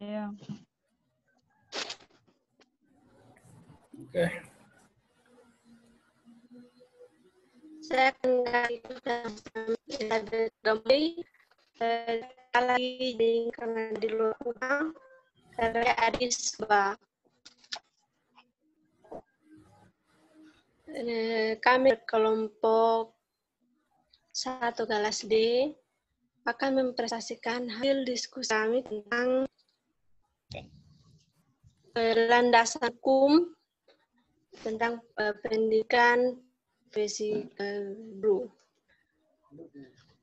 Iya. Oke. Saya akan kembali lagi karena di luar rumah karena adis kami kelompok 1 kelas D akan mempresentasikan hasil diskusi kami tentang landasan hukum tentang pendidikan profesi guru.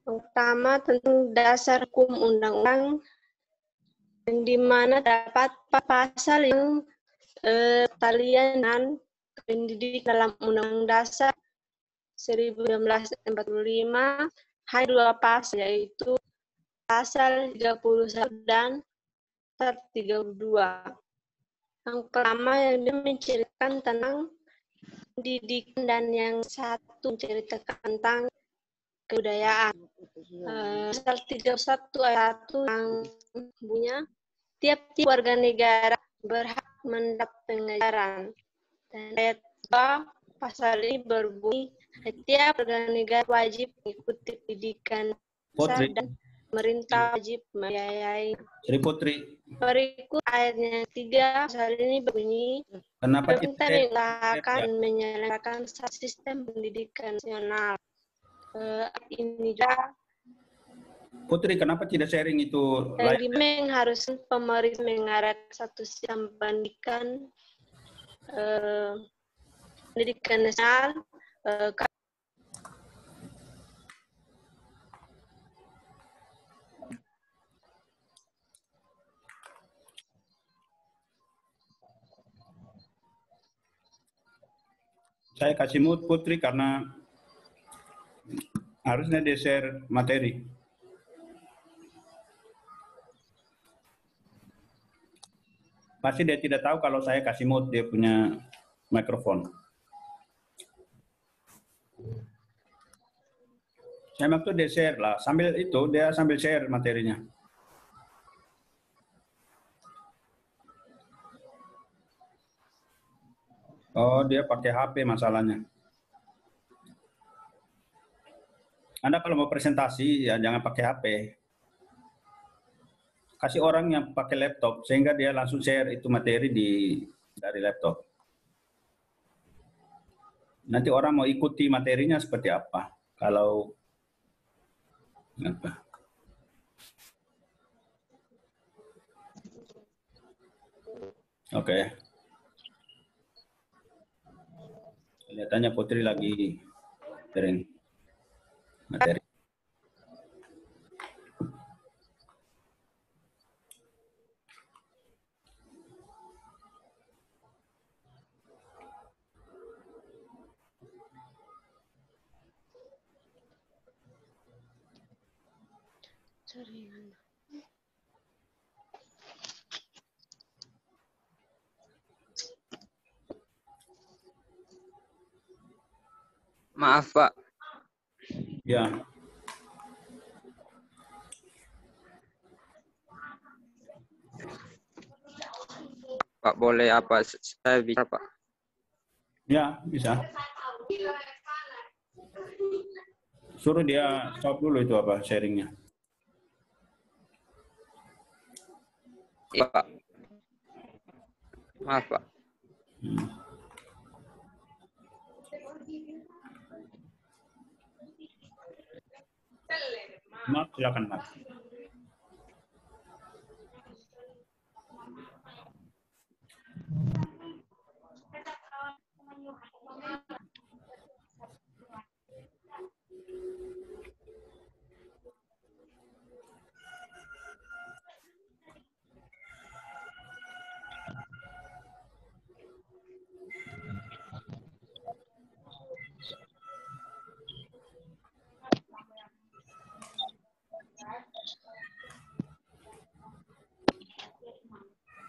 Pertama tentang dasar hukum undang-undang yang di mana dapat pasal yang talian pendidik dalam Undang-Undang Dasar 1945 hanya 2 pasal, yaitu pasal 31 dan 32. Yang pertama yang menceritakan tentang pendidikan dan yang satu menceritakan tentang kebudayaan. Pasal 31 ayat 1 yang bunyinya tiap-tiap warga negara berhak mendapat pengajaran. Dan ayat 2 pasal ini berbunyi setiap warga negara wajib mengikuti pendidikan dasar dan pemerintah wajib membiayai. Sri Putri. Berikut ayatnya 3 pasal ini berbunyi pemerintah akan menyelenggarakan sistem pendidikan nasional. Ini juga Putri, kenapa tidak sharing itu? Memang harus pemerintah mengarahkan satu sistem pendidikan nasional. Saya kasih mute Putri karena harusnya dia share materi. Pasti dia tidak tahu kalau saya kasih mute dia punya mikrofon. Saya maksud dia share lah. Sambil itu dia sambil share materinya. Oh, dia pakai HP masalahnya. Anda kalau mau presentasi ya jangan pakai HP. Kasih orang yang pakai laptop sehingga dia langsung share itu materi dari laptop. Nanti orang mau ikuti materinya seperti apa. Kalau apa? Oke. Kelihatannya Putri lagi sharing materi. Maaf, Pak. Ya. Pak, boleh apa saya bisa, Pak? Ya, bisa. Suruh dia stop dulu itu apa sharingnya. Iya, Pak. Maaf, Pak. Maaf, silakan Mas.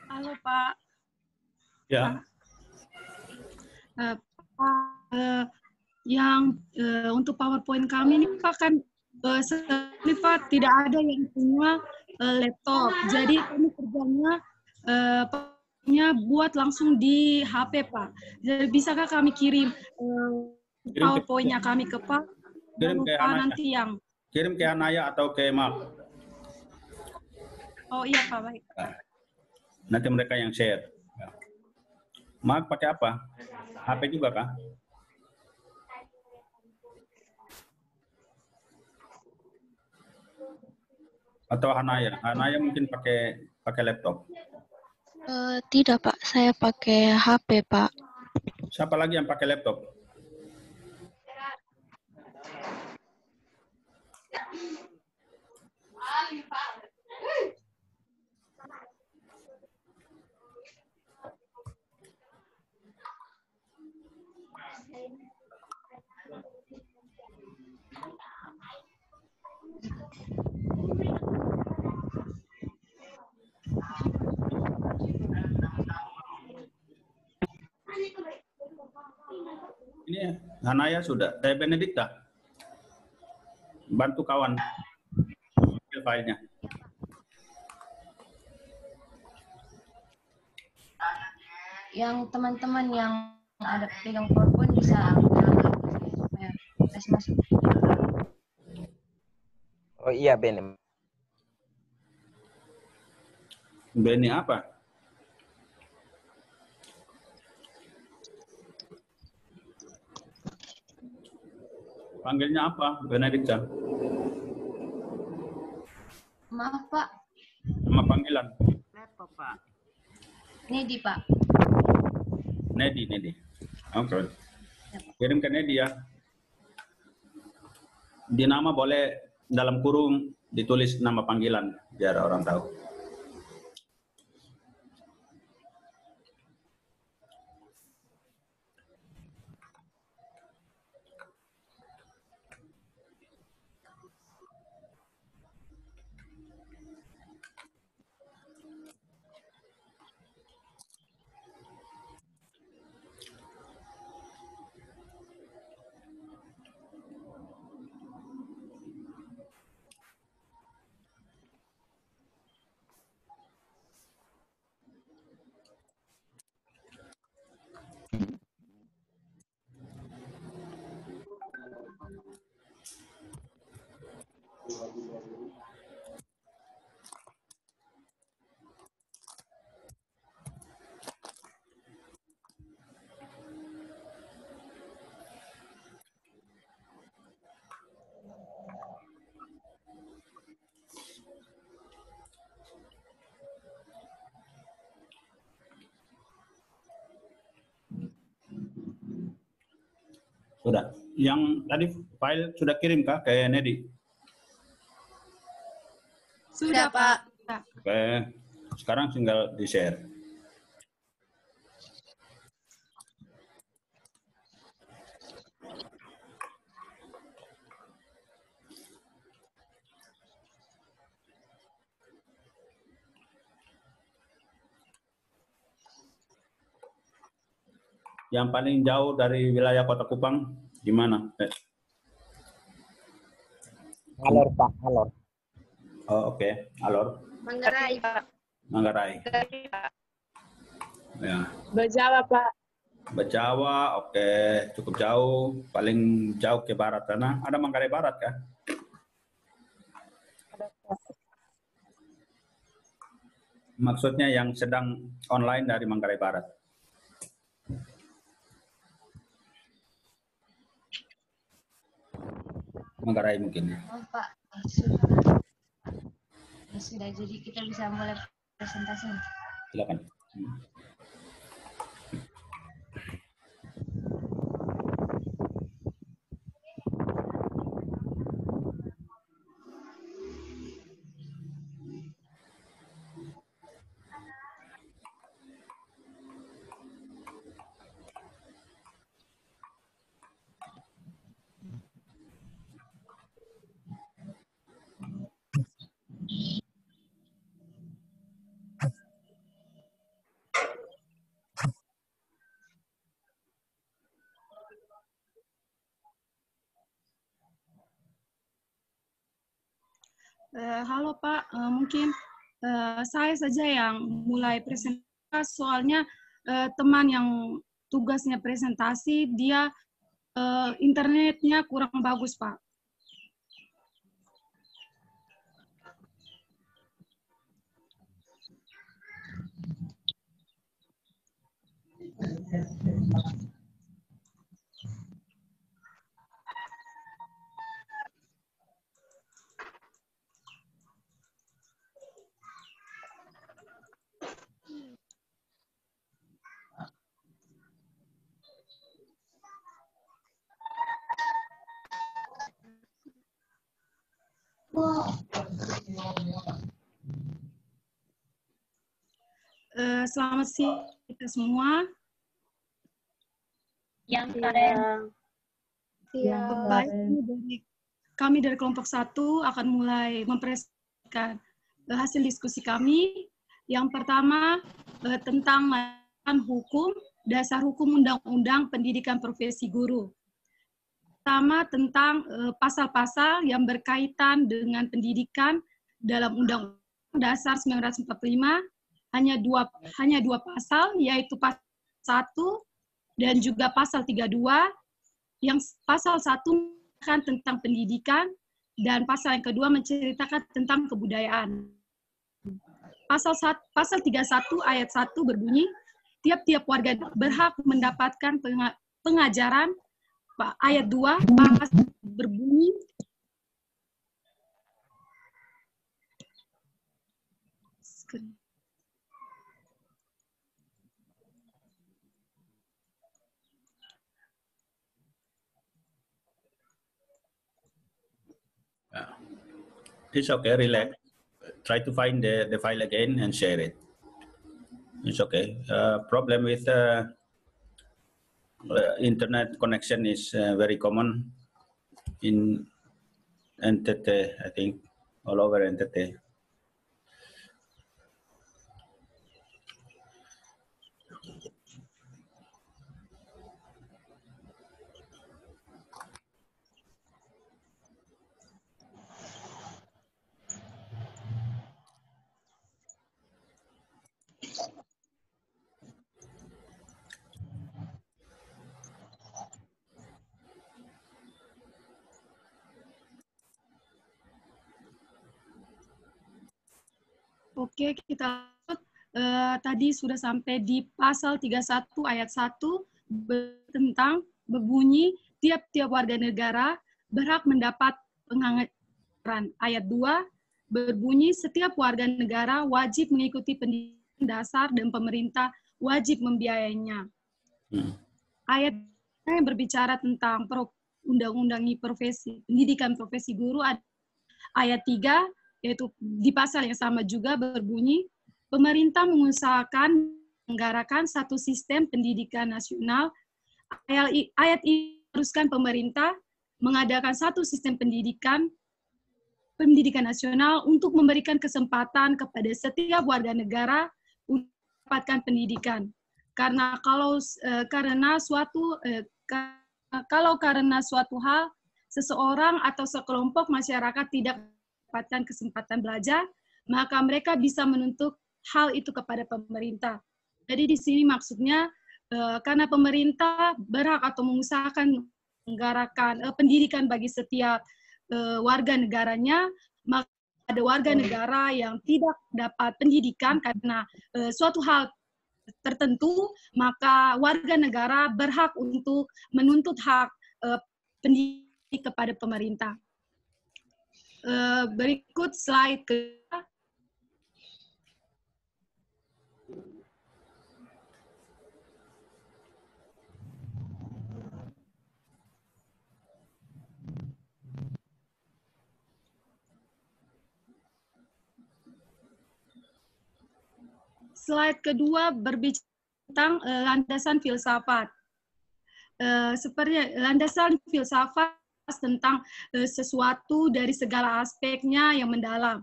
Halo Pak. Ya. Yang untuk PowerPoint kami ini Pak kan Pak tidak ada yang punya laptop. Jadi kami kerjanya buat langsung di HP, Pak. Jadi bisakah kami kirim PowerPoint-nya kami ke Pak? Kirim ke Anaya. Nanti yang Kirim ke Anaya atau ke Mark. Oh iya Pak, baik. Nanti mereka yang share. Mark pakai apa? HP juga kah? Atau Hanaya? Hanaya mungkin pakai laptop. Tidak Pak, saya pakai HP Pak. Siapa lagi yang pakai laptop? Ini Hanaya sudah. Saya Benedikta. Bantu kawan ambil filenya. Yang teman-teman yang ada pegang PowerPoint bisa supaya masuk. Oh iya, Ben. Beni apa? Panggilnya apa? Benedikta. Maaf Pak, Nama panggilan. Laptop, Pak. Nedi Pak. Nedi. Oke. Kirim ke Nedi ya. Di nama boleh dalam kurung ditulis nama panggilan biar orang tahu. Sudah. Yang tadi file sudah kirim kah ke Nedi? Sudah Pak. Oke. Sekarang tinggal di-share. Yang paling jauh dari wilayah Kota Kupang di mana? Alor, Pak, Alor. Oh, oke. Alor. Manggarai, Pak. Manggarai. Ya. Berjawa Pak. Bejawa, oke. Cukup jauh. Paling jauh ke barat sana. Ada Manggarai Barat kah? Maksudnya yang sedang online dari Manggarai Barat. Manggarai mungkin. Maaf Pak, sudah. Ya sudah, jadi kita bisa mulai presentasi. Silakan. Halo Pak, mungkin saya saja yang mulai presentasi, soalnya teman yang tugasnya presentasi, dia internetnya kurang bagus, Pak. Selamat siang kita semua. Yang Iya. Baik, kami dari kelompok 1 akan mulai mempresentasikan hasil diskusi kami. Yang pertama tentang hukum, dasar hukum Undang-Undang Pendidikan Profesi Guru. Pertama tentang pasal-pasal yang berkaitan dengan pendidikan dalam Undang-Undang Dasar 1945. Hanya dua pasal, yaitu pasal 1 dan juga pasal 32. Yang pasal 1 menceritakan tentang pendidikan dan pasal yang kedua menceritakan tentang kebudayaan. Pasal 31 ayat 1 berbunyi, tiap-tiap warga berhak mendapatkan pengajaran. Ayat 2 berbunyi, It's okay, relax. Try to find the file again and share it. It's okay. Problem with internet connection is very common in NTT, I think, all over NTT. Oke, kita tadi sudah sampai di pasal 31 ayat 1 tentang berbunyi tiap-tiap warga negara berhak mendapat pengajaran. Ayat 2 berbunyi setiap warga negara wajib mengikuti pendidikan dasar dan pemerintah wajib membiayainya. Ayat yang berbicara tentang undang-undang pendidikan profesi guru, ayat 3 yaitu di pasal yang sama juga berbunyi, pemerintah mengusahakan menggarakan satu sistem pendidikan nasional. Ayat ini haruskan pemerintah mengadakan satu sistem pendidikan nasional untuk memberikan kesempatan kepada setiap warga negara untuk mendapatkan pendidikan. Karena karena suatu hal seseorang atau sekelompok masyarakat tidak mendapatkan kesempatan belajar, maka mereka bisa menuntut hal itu kepada pemerintah. Jadi di sini maksudnya karena pemerintah berhak atau mengusahakan menggarakan pendidikan bagi setiap warga negaranya, maka ada warga negara yang tidak dapat pendidikan karena suatu hal tertentu, maka warga negara berhak untuk menuntut hak pendidikan kepada pemerintah. Berikut slide kedua. Slide kedua berbicara tentang landasan filsafat. Seperti landasan filsafat tentang sesuatu dari segala aspeknya yang mendalam.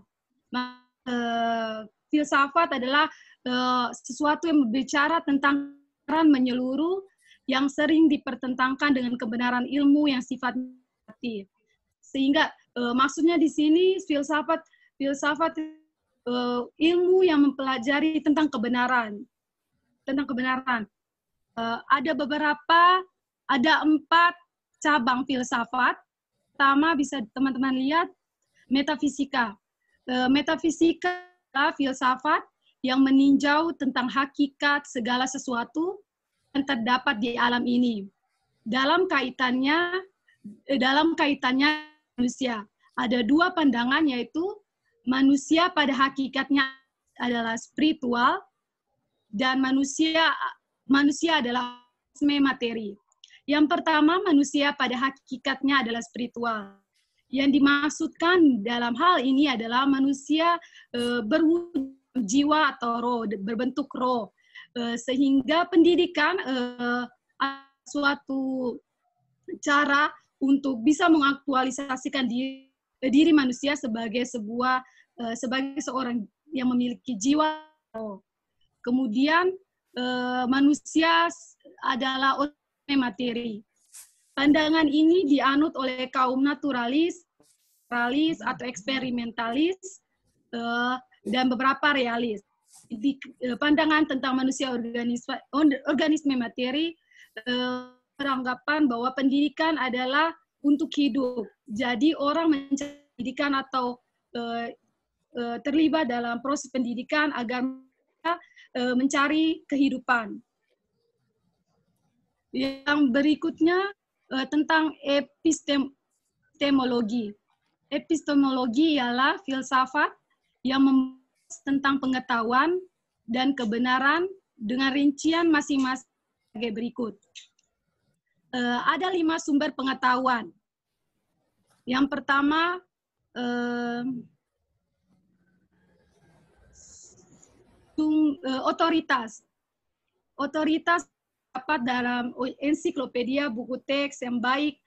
Filsafat adalah sesuatu yang berbicara tentang kebenaran menyeluruh yang sering dipertentangkan dengan kebenaran ilmu yang sifatnya negatif. Sehingga maksudnya di sini filsafat Filsafat ilmu yang mempelajari tentang kebenaran. Ada 4 cabang filsafat. Pertama bisa teman-teman lihat metafisika. Metafisika adalah filsafat yang meninjau tentang hakikat segala sesuatu yang terdapat di alam ini. Dalam kaitannya manusia. Ada 2 pandangan, yaitu manusia pada hakikatnya adalah spiritual dan manusia adalah materi. Yang pertama, manusia pada hakikatnya adalah spiritual. Yang dimaksudkan dalam hal ini adalah manusia berwujud jiwa atau roh, berbentuk roh. Sehingga pendidikan suatu cara untuk bisa mengaktualisasikan diri manusia sebagai seorang yang memiliki jiwa roh. Kemudian manusia adalah materi. Pandangan ini dianut oleh kaum naturalis atau eksperimentalis dan beberapa realis. Pandangan tentang manusia organisme materi beranggapan bahwa pendidikan adalah untuk hidup. Jadi orang mencari pendidikan atau terlibat dalam proses pendidikan agar mencari kehidupan. Yang berikutnya tentang epistemologi. Epistemologi ialah filsafat yang membahas tentang pengetahuan dan kebenaran dengan rincian masing-masing sebagai berikut. Ada 5 sumber pengetahuan. Yang pertama, otoritas. Otoritas dapat dalam ensiklopedia, buku teks yang baik,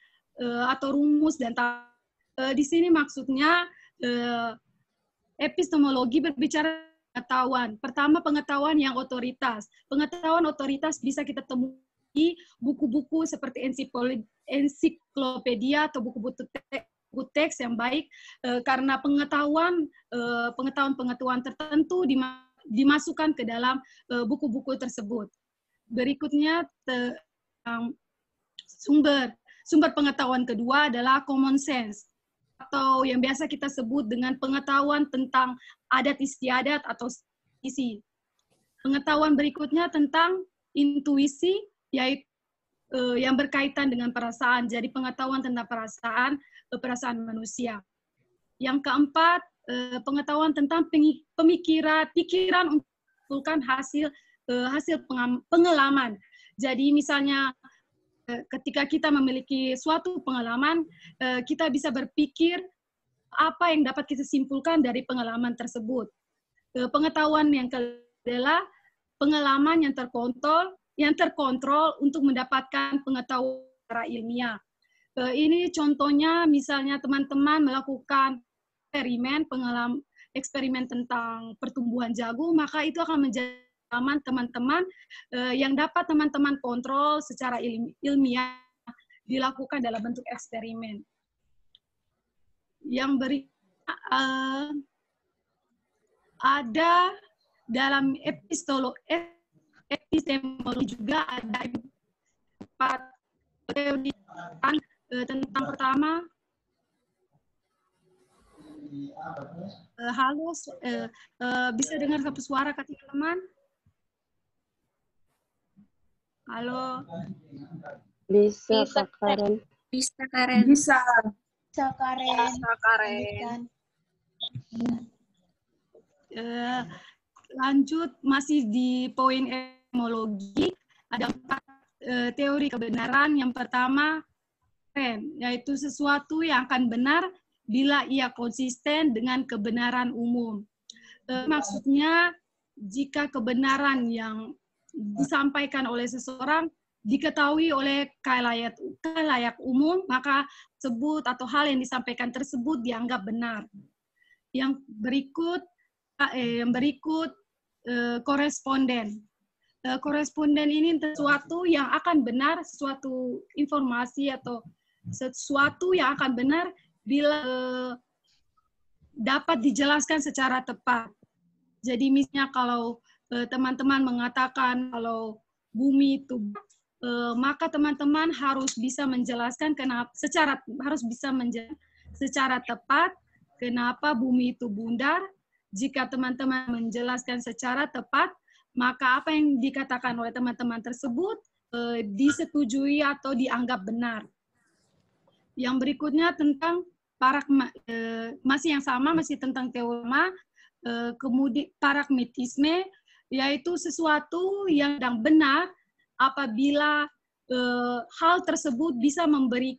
atau rumus dan di sini maksudnya epistemologi berbicara pengetahuan. Pertama, pengetahuan yang otoritas. Pengetahuan otoritas bisa kita temui di buku-buku seperti ensiklopedia atau buku-buku teks yang baik, karena pengetahuan tertentu dimasukkan ke dalam buku-buku tersebut. Berikutnya sumber pengetahuan kedua adalah common sense, atau yang biasa kita sebut dengan pengetahuan tentang adat istiadat atau isi. Pengetahuan berikutnya tentang intuisi, yaitu yang berkaitan dengan perasaan. Jadi pengetahuan tentang perasaan manusia. Yang keempat, pengetahuan tentang pikiran untuk mengumpulkan hasil pengalaman. Jadi misalnya ketika kita memiliki suatu pengalaman, kita bisa berpikir apa yang dapat kita simpulkan dari pengalaman tersebut. Pengetahuan yang kedua adalah pengalaman yang terkontrol untuk mendapatkan pengetahuan secara ilmiah. Ini contohnya misalnya teman-teman melakukan eksperimen tentang pertumbuhan jagung, maka itu akan menjadi pengalaman teman-teman yang dapat teman-teman kontrol secara ilmiah dilakukan dalam bentuk eksperimen. Yang berikutnya ada dalam epistemologi juga ada 4 teori tentang pertama. Halo, bisa dengar suara kata teman? Halo. Bisa, Kak Karen. Bisa, Karen. Bisa. Bisa, Karen. Lanjut, masih di poin epistemologi, ada 4 teori kebenaran. Yang pertama, yaitu sesuatu yang akan benar bila ia konsisten dengan kebenaran umum. Maksudnya, jika kebenaran yang disampaikan oleh seseorang diketahui oleh khalayak umum, maka tersebut atau hal yang disampaikan tersebut dianggap benar. Yang berikut koresponden. Koresponden ini sesuatu yang akan benar, sesuatu informasi atau sesuatu yang akan benar bila dapat dijelaskan secara tepat. Jadi misalnya kalau teman-teman mengatakan kalau bumi itu maka teman-teman harus bisa menjelaskan secara tepat kenapa bumi itu bundar. Jika teman-teman menjelaskan secara tepat, maka apa yang dikatakan oleh teman-teman tersebut disetujui atau dianggap benar. Yang berikutnya tentang masih yang sama, masih tentang teorema, kemudian pragmatisme, yaitu sesuatu yang benar apabila hal tersebut bisa memberi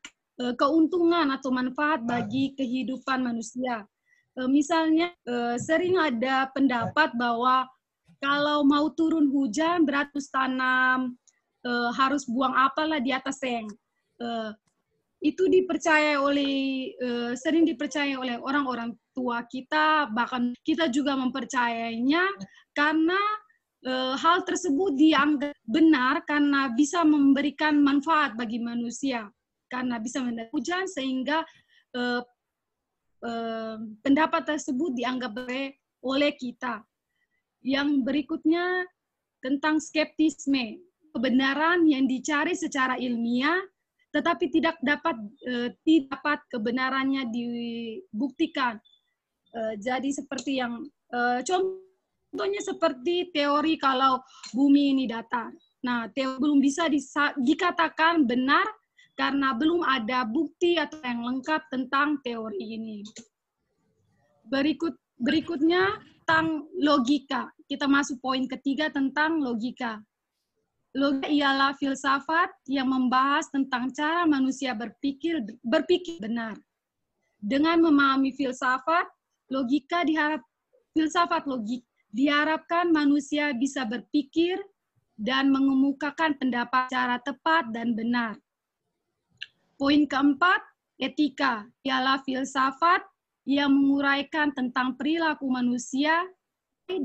keuntungan atau manfaat bagi kehidupan manusia. Misalnya, sering ada pendapat bahwa kalau mau turun hujan, beratus tanam, harus buang apalah di atas seng. Itu sering dipercaya oleh orang-orang tua kita, bahkan kita juga mempercayainya karena hal tersebut dianggap benar karena bisa memberikan manfaat bagi manusia, karena bisa mendatangkan hujan sehingga pendapat tersebut dianggap oleh kita. Yang berikutnya tentang skeptisme, kebenaran yang dicari secara ilmiah tetapi tidak dapat kebenarannya dibuktikan. Jadi seperti yang contohnya seperti teori kalau bumi ini datar. Nah, teori belum bisa dikatakan benar karena belum ada bukti atau yang lengkap tentang teori ini. Berikutnya tentang logika. Kita masuk poin ketiga tentang logika. Logika ialah filsafat yang membahas tentang cara manusia berpikir benar. Dengan memahami filsafat diharapkan manusia bisa berpikir dan mengemukakan pendapat secara tepat dan benar. Poin keempat, etika ialah filsafat yang menguraikan tentang perilaku manusia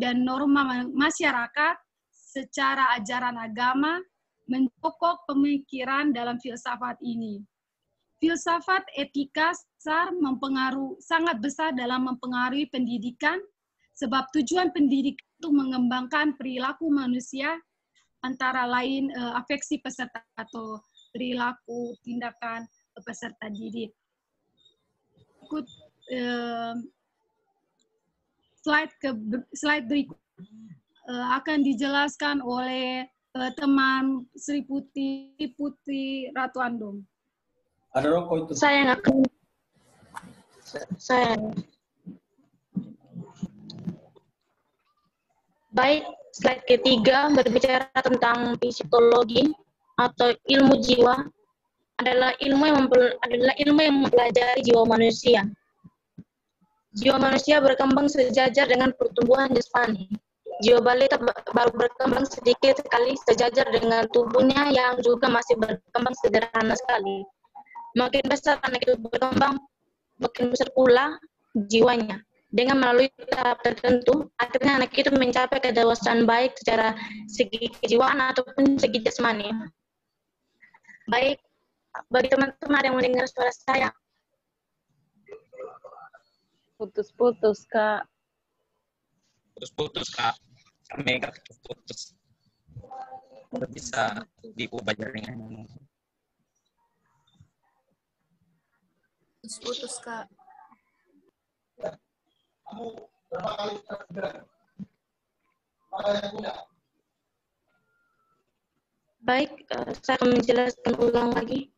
dan norma masyarakat secara ajaran agama, mencokok pemikiran dalam filsafat ini. Filsafat etika sangat besar dalam mempengaruhi pendidikan, sebab tujuan pendidikan itu mengembangkan perilaku manusia, antara lain afeksi peserta atau perilaku tindakan peserta didik. Ikut slide berikut. Akan dijelaskan oleh teman Sri Putri Ratu Andong. Saya akan Baik, slide ketiga berbicara tentang psikologi atau ilmu jiwa adalah ilmu yang mempelajari jiwa manusia. Jiwa manusia berkembang sejajar dengan pertumbuhan jasmani. Jiwa balita baru berkembang sedikit sekali sejajar dengan tubuhnya yang juga masih berkembang sederhana sekali. Makin besar anak itu berkembang, makin besar pula jiwanya. Dengan melalui tahap tertentu, akhirnya anak itu mencapai kedewasaan baik secara segi kejiwaan ataupun segi jasmani. Baik, bagi teman-teman yang mendengar suara saya. Putus-putus, Kak. Putus-putus, Kak. Kami nggak putus. Bisa diubah jaringannya. Putus, Kak. Baik, saya akan menjelaskan ulang lagi.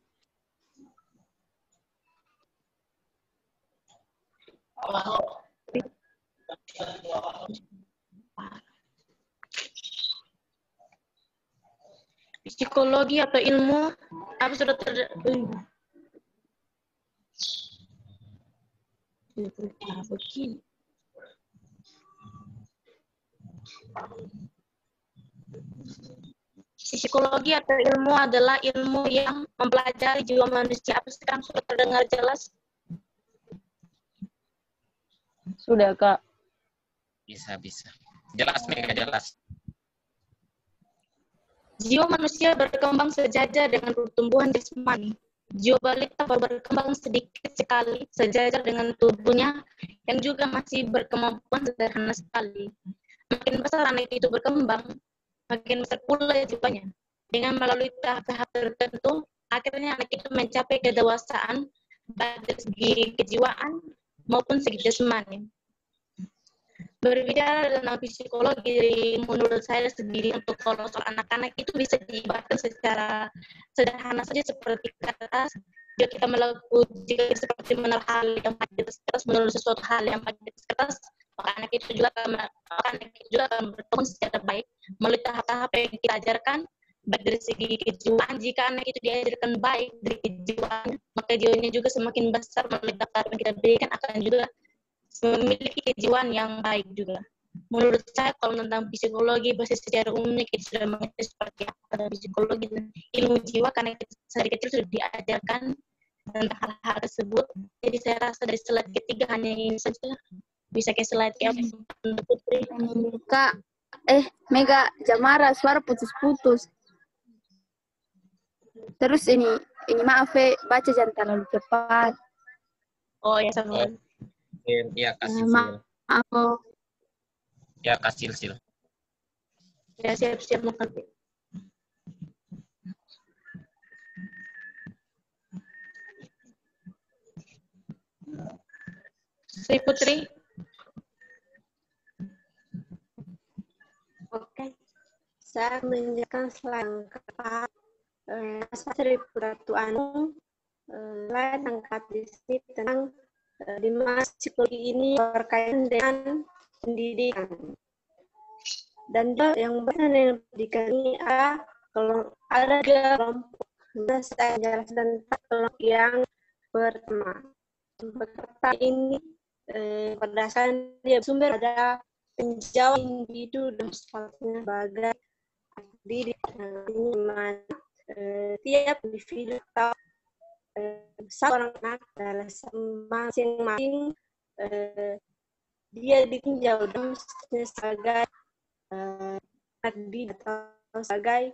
Psikologi atau ilmu apa sudah begini. Psikologi atau ilmu adalah ilmu yang mempelajari jiwa manusia. Apa sekarang sudah terdengar jelas? Sudah, Kak. Bisa. Jelas, Mega, jelas. Jiwa manusia berkembang sejajar dengan pertumbuhan jasmani. jiwa balita baru berkembang sedikit sekali sejajar dengan tubuhnya yang juga masih berkemampuan sederhana sekali. Makin besar anak itu berkembang, makin besar pula jiwanya. Dengan melalui tahap-tahap tertentu, akhirnya anak itu mencapai kedewasaan baik dari segi kejiwaan maupun segi jasmani. Berbicara tentang psikologi, menurut saya sendiri untuk kalau soal anak-anak itu bisa diibaratkan secara sederhana saja seperti kata, jika kita melakukan seperti menaruh hal yang pada kertas, menulis sesuatu hal yang pada kertas, maka anak itu juga akan berkembang secara baik melalui tahap-tahap yang kita ajarkan, baik dari segi kejiwaan. Jika anak itu diajarkan baik dari kejiwaan, maka jiwanya juga semakin besar melalui tahap yang kita berikan akan juga memiliki kejiwaan yang baik juga. Menurut saya kalau tentang psikologi basis secara umumnya kita sudah mengerti seperti apa dari psikologi dan ilmu jiwa karena kita dari kecil sudah diajarkan tentang hal-hal tersebut. Jadi saya rasa dari slide ketiga hanya ini saja. Bisa ke slide ke-4 Putri. Kak, Mega Jamara suara putus-putus. Terus ini maaf baca jangan terlalu cepat. Oh ya sama. Ya kasih Maaf. Ya kasih sil. Ya siap-siap mengerti. Sri Putri. Oke, saya menjelaskan slide yang keempat. Sri Ratu Anu, slide yang keempat di sini tentang di mana psikologi ini berkaitan dengan pendidikan. Dan yang berkaitan dengan pendidikan ini ada kelompok. Nah, saya jelaskan tentang kelompok yang pertama. Pertama ini berdasarkan dia sumber ada penjauh individu dan sifatnya sebagai diri ini mana tiap individu atau seorang anak adalah masing-masing dia ditinjau sebagai anak didik atau sebagai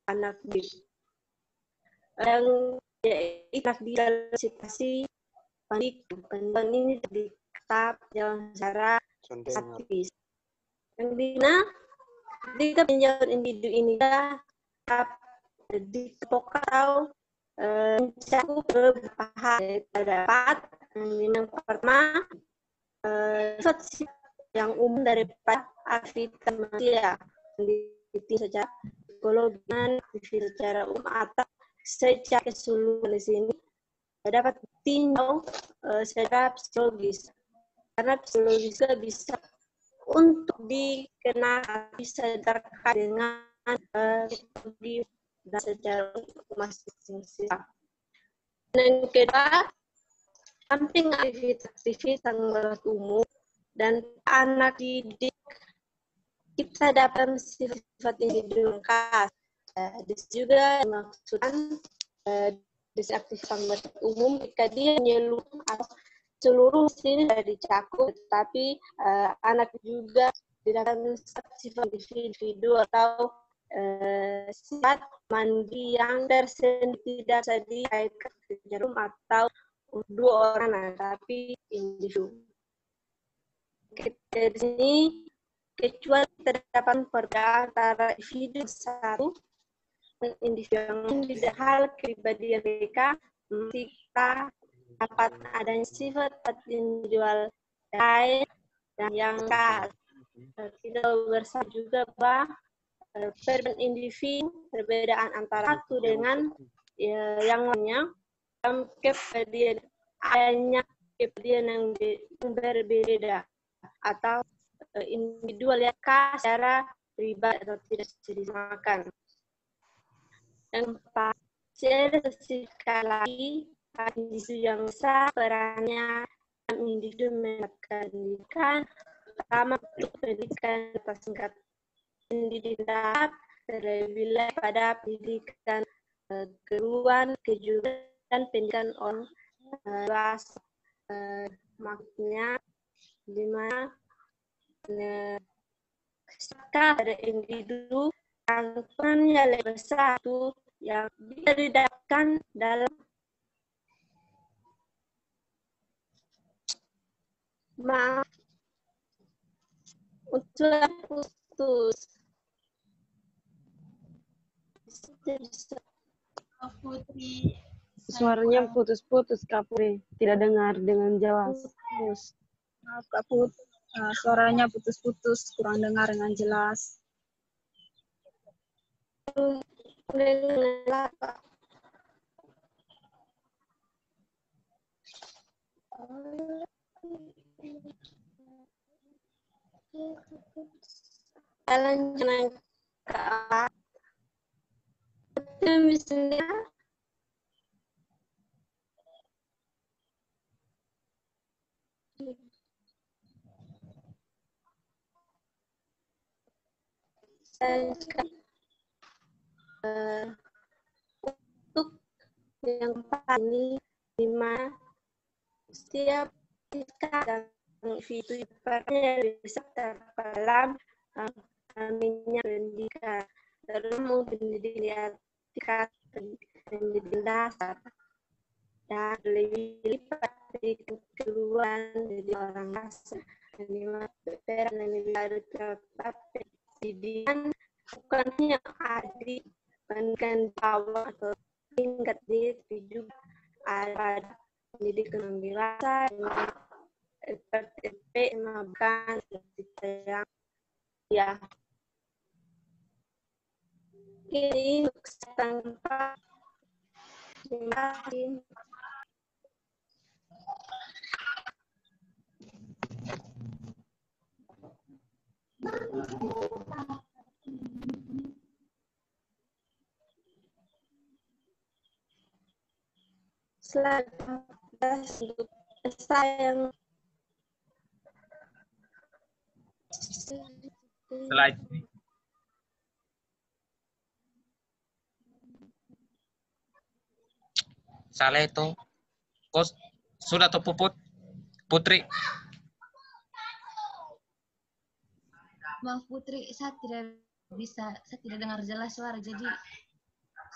anak didik yang anak di dalam situasi pendidikan ini tetap jalan secara aktivis yang dimana ketika penjauhan individu ini tetap dipokok atau mencakup beberapa hal. Terdapat yang pertama sifat yang umum daripada aktivitas manusia secara psikologi dan secara umum atau secara keseluruhan di sini dapat ditinjau secara psikologis karena psikologis bisa untuk dikenal bisa terkait dengan psikologi dan secara masing-masing. Yang kedua, samping aktivitas yang umum dan anak didik kita dapat sifat individu khas. Di juga maksudkan aktivitas umum jika dia menyeluruh atau seluruh sini sudah dicakup, tetapi anak juga tidak sifat individu atau sifat mandi yang tersendiri tidak bisa dikaitkan jarum atau dua orang, tapi individu. Di sini kecuali terdapat perbedaan antara individu satu dan individu yang lain di hal kepribadian mereka, kita dapat adanya sifat individual lain dan yang khas. Kita bersama juga bahwa perbedaan individu, perbedaan antara satu dengan yang lainnya, dalam kepribadian adanya kepribadian yang berbeda atau individual yang khas secara pribadi atau tidak disamakan. Yang empat, sekali lagi individu yang besar perannya dalam individu mendapatkan pendidikan pertama untuk pendidikan singkat pendidikan terlebih pada pendidikan keguruan kejuruan dan pendidikan on luas maksudnya di mana ada individu yang perannya lebih besar yang bisa didapatkan dalam Maaf. Suara putus. Putri. Suaranya putus-putus, Kak Putri. Tidak dengar dengan jelas. Putus. Maaf, Kak Putri. Suaranya putus-putus, kurang dengar dengan jelas. Jalan-jalan ke arah misalnya untuk yang ini 5 setiap dan itu bisa terpalam minyak pendidikan terus pendidikan pendidikan dasar dan lebih lipat dari keluhan dari orang dasar dan lebih harus tetap pendidikan bukan hanya adik bahkan bawah atau tingkat diri juga ada pendidikan yang dewasa dengan FTP makan yang ya ini tanpa dimarahin. Sayang Slide. Salah itu. Kos sudah tuh Putri. Maaf Putri, saya tidak dengar jelas suara, jadi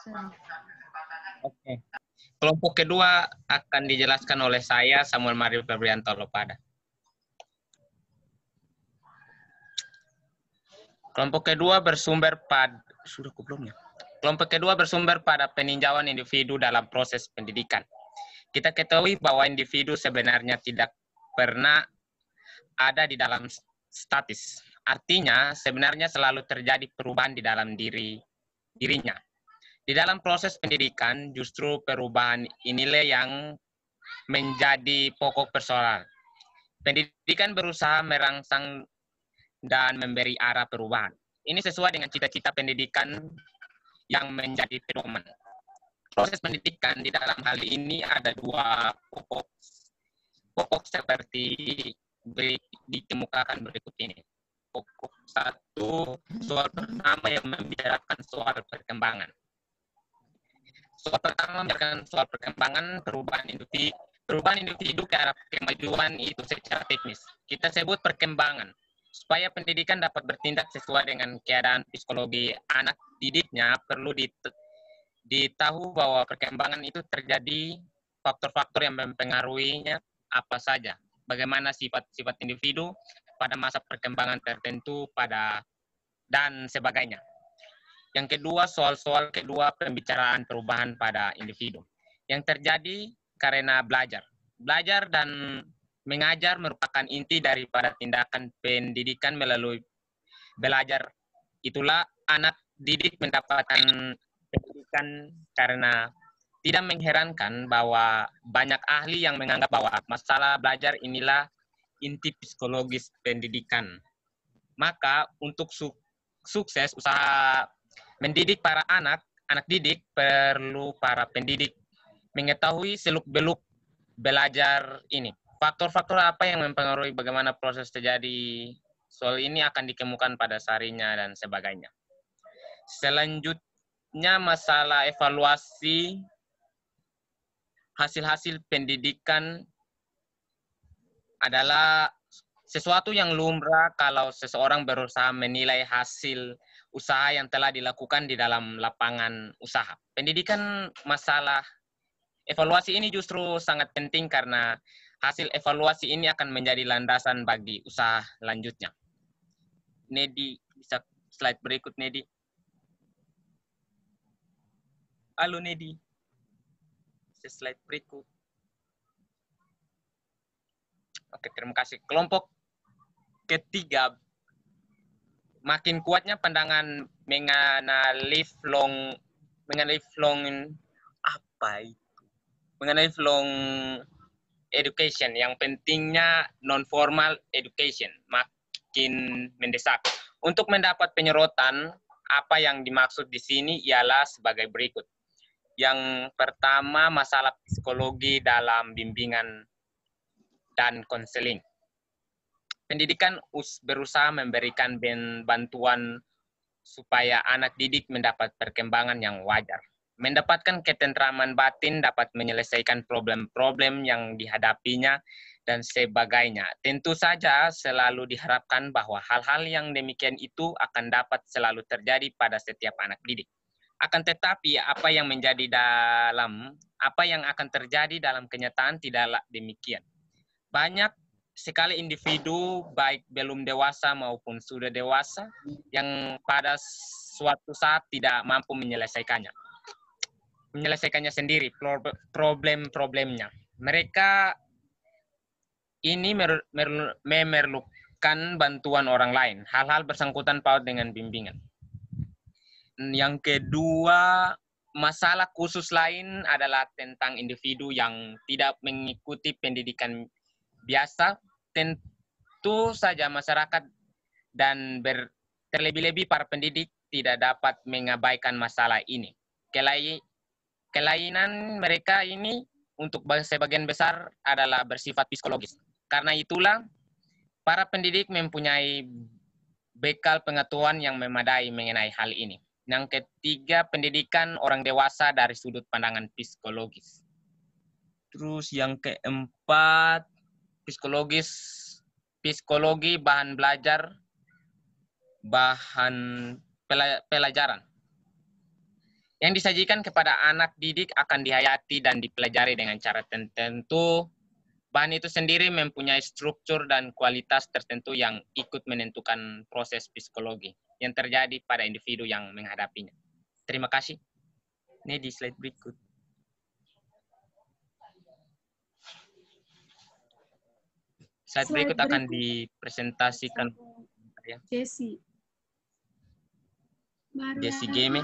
sorry. Oke. Kelompok kedua akan dijelaskan oleh saya, Samuel Mario Febrianto Lopada. Kelompok kedua bersumber pada peninjauan individu dalam proses pendidikan. Kita ketahui bahwa individu sebenarnya tidak pernah ada di dalam statis. Artinya, sebenarnya selalu terjadi perubahan di dalam dirinya. Di dalam proses pendidikan, justru perubahan inilah yang menjadi pokok persoalan. Pendidikan berusaha merangsang dan memberi arah perubahan. Ini sesuai dengan cita-cita pendidikan yang menjadi pedoman. Proses pendidikan di dalam hal ini ada 2 pokok seperti dikemukakan berikut ini. Pokok 1, soal pertama yang membicarakan soal perkembangan. Soal pertama membicarakan soal perkembangan perubahan individu ke arah kemajuan itu secara teknis. Kita sebut perkembangan. Supaya pendidikan dapat bertindak sesuai dengan keadaan psikologi anak didiknya, perlu ditahu bahwa perkembangan itu terjadi faktor-faktor yang mempengaruhinya apa saja. Bagaimana sifat-sifat individu pada masa perkembangan tertentu dan sebagainya. Yang kedua, soal-soal kedua pembicaraan perubahan pada individu. Yang terjadi karena belajar. Belajar dan mengajar merupakan inti daripada tindakan pendidikan melalui belajar. Itulah anak didik mendapatkan pendidikan karena tidak mengherankan bahwa banyak ahli yang menganggap bahwa masalah belajar inilah inti psikologis pendidikan. Maka untuk sukses usaha mendidik para anak didik perlu para pendidik mengetahui seluk-beluk belajar ini. Faktor-faktor apa yang mempengaruhi bagaimana proses terjadi soal ini akan dikemukakan pada sarinya dan sebagainya. Selanjutnya masalah evaluasi hasil-hasil pendidikan adalah sesuatu yang lumrah kalau seseorang berusaha menilai hasil usaha yang telah dilakukan di dalam lapangan usaha. Pendidikan masalah evaluasi ini justru sangat penting karena Hasil evaluasi ini akan menjadi landasan bagi usaha lanjutnya. Nedi, bisa slide berikut, Nedi. Halo, Nedi. Slide berikut. Oke, terima kasih. Kelompok ketiga, makin kuatnya pandangan mengenai lifelong education, yang pentingnya non-formal education makin mendesak. Untuk mendapat penyerotan, apa yang dimaksud di sini ialah sebagai berikut. Yang pertama, masalah psikologi dalam bimbingan dan konseling. Pendidikan berusaha memberikan bantuan supaya anak didik mendapat perkembangan yang wajar. Mendapatkan ketentraman batin, dapat menyelesaikan problem-problem yang dihadapinya, dan sebagainya. Tentu saja selalu diharapkan bahwa hal-hal yang demikian itu akan dapat selalu terjadi pada setiap anak didik. Akan tetapi apa yang akan terjadi dalam kenyataan tidaklah demikian. Banyak sekali individu baik belum dewasa maupun sudah dewasa yang pada suatu saat tidak mampu menyelesaikannya sendiri, problem-problemnya. Mereka ini memerlukan bantuan orang lain. Hal-hal bersangkutan paut dengan bimbingan. Yang kedua, masalah khusus lain adalah tentang individu yang tidak mengikuti pendidikan biasa. Tentu saja masyarakat dan terlebih-lebih para pendidik tidak dapat mengabaikan masalah ini. Kelainan mereka ini untuk sebagian besar adalah bersifat psikologis. Karena itulah, para pendidik mempunyai bekal pengetahuan yang memadai mengenai hal ini. Yang ketiga, pendidikan orang dewasa dari sudut pandangan psikologis. Terus yang keempat, psikologi bahan pelajaran. Yang disajikan kepada anak didik akan dihayati dan dipelajari dengan cara tertentu. Bahan itu sendiri mempunyai struktur dan kualitas tertentu yang ikut menentukan proses psikologi yang terjadi pada individu yang menghadapinya. Terima kasih. Ini di slide berikut. Slide berikut akan dipresentasikan. Jesse. Jesse Game.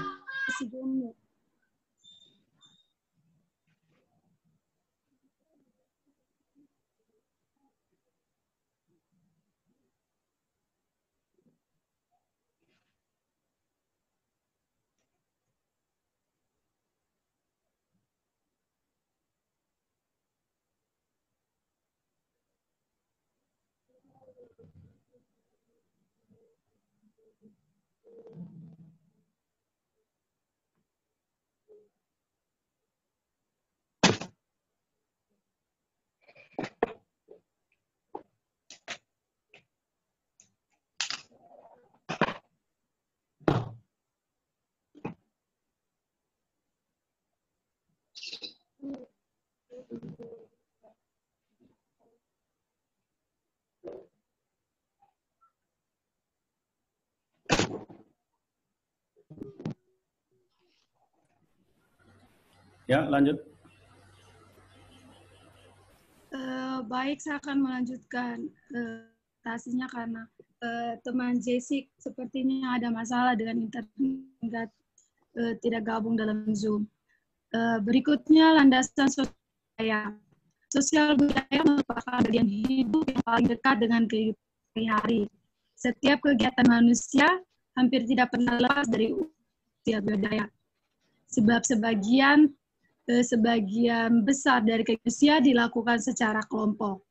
Ya, lanjut. Baik, saya akan melanjutkan presentasinya karena teman Jessica sepertinya ada masalah dengan internet, tidak gabung dalam Zoom. Berikutnya, landasan sosial budaya. Sosial budaya merupakan bagian hidup yang paling dekat dengan kehidupan sehari-hari. Setiap kegiatan manusia hampir tidak pernah lepas dari sosial budaya. Sebab sebagian besar dari manusia dilakukan secara kelompok.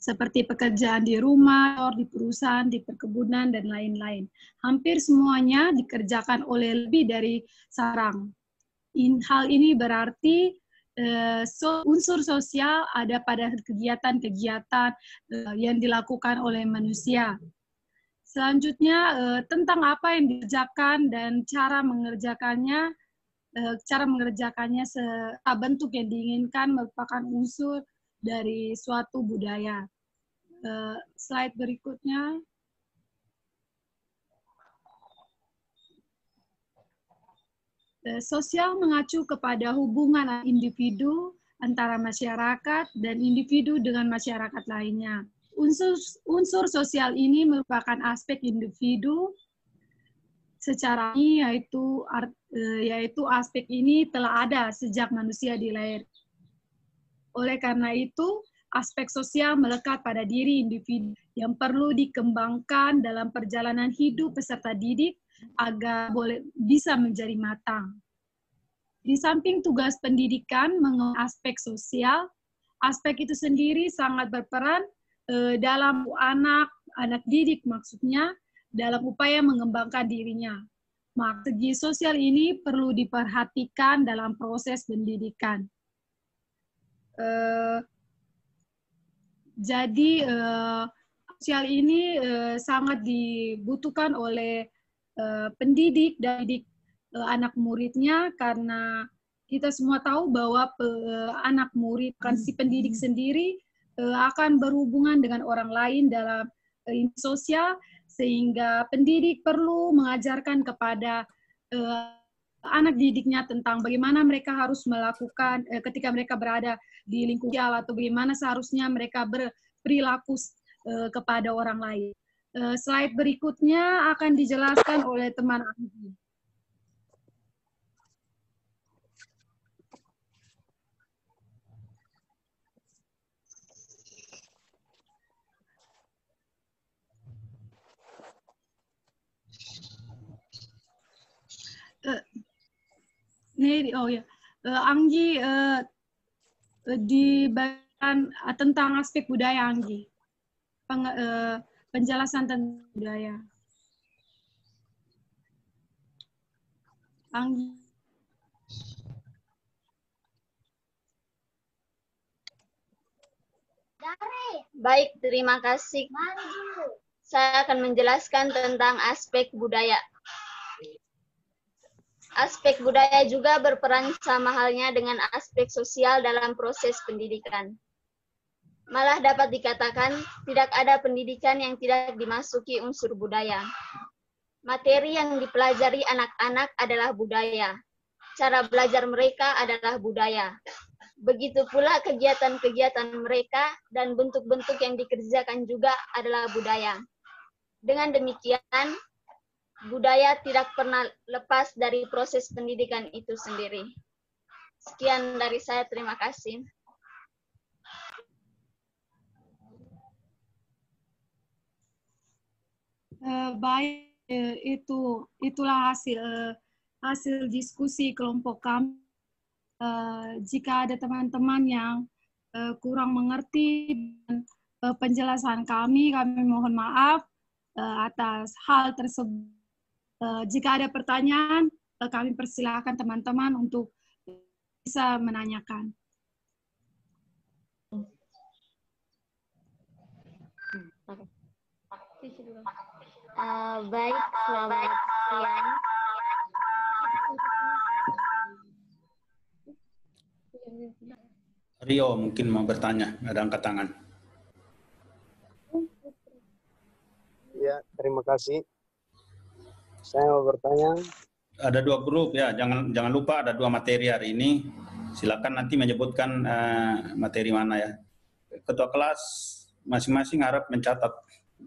Seperti pekerjaan di rumah, di perusahaan, di perkebunan, dan lain-lain. Hampir semuanya dikerjakan oleh lebih dari seorang. Hal ini berarti unsur sosial ada pada kegiatan-kegiatan yang dilakukan oleh manusia. Selanjutnya, tentang apa yang dikerjakan dan cara mengerjakannya bentuk yang diinginkan merupakan unsur dari suatu budaya. Slide berikutnya. Sosial mengacu kepada hubungan individu antara masyarakat dan individu dengan masyarakat lainnya. Unsur sosial ini merupakan aspek individu secara ini, yaitu aspek ini telah ada sejak manusia dilahirkan. Oleh karena itu, aspek sosial melekat pada diri individu yang perlu dikembangkan dalam perjalanan hidup peserta didik agar bisa menjadi matang. Di samping tugas pendidikan mengenai aspek sosial, aspek itu sendiri sangat berperan dalam anak didik maksudnya dalam upaya mengembangkan dirinya. Maka segi sosial ini perlu diperhatikan dalam proses pendidikan. Jadi sosial ini sangat dibutuhkan oleh pendidik dan didik anak muridnya, karena kita semua tahu bahwa anak murid kan si pendidik sendiri akan berhubungan dengan orang lain dalam sosial, sehingga pendidik perlu mengajarkan kepada anak didiknya tentang bagaimana mereka harus melakukan ketika mereka berada di lingkungan sosial, atau bagaimana seharusnya mereka berperilaku kepada orang lain. Slide berikutnya akan dijelaskan oleh teman Anggi. Anggi di bagian tentang aspek budaya, Anggi. Penjelasan tentang budaya. Anggi. Baik, terima kasih. Saya akan menjelaskan tentang aspek budaya. Aspek budaya juga berperan sama halnya dengan aspek sosial dalam proses pendidikan. Malah dapat dikatakan, tidak ada pendidikan yang tidak dimasuki unsur budaya. Materi yang dipelajari anak-anak adalah budaya. Cara belajar mereka adalah budaya. Begitu pula kegiatan-kegiatan mereka dan bentuk-bentuk yang dikerjakan juga adalah budaya. Dengan demikian, budaya tidak pernah lepas dari proses pendidikan itu sendiri. Sekian dari saya, terima kasih. Baik, itulah hasil diskusi kelompok kami. Jika ada teman-teman yang kurang mengerti penjelasan kami mohon maaf atas hal tersebut. Jika ada pertanyaan, kami persilakan teman-teman untuk bisa menanyakan. Baik, selamat siang. Rio mungkin mau bertanya, ada angkat tangan. Ya, terima kasih. Saya mau bertanya. Ada 2 grup ya, jangan lupa ada 2 materi hari ini. Silakan nanti menyebutkan materi mana ya. Ketua kelas masing-masing harap mencatat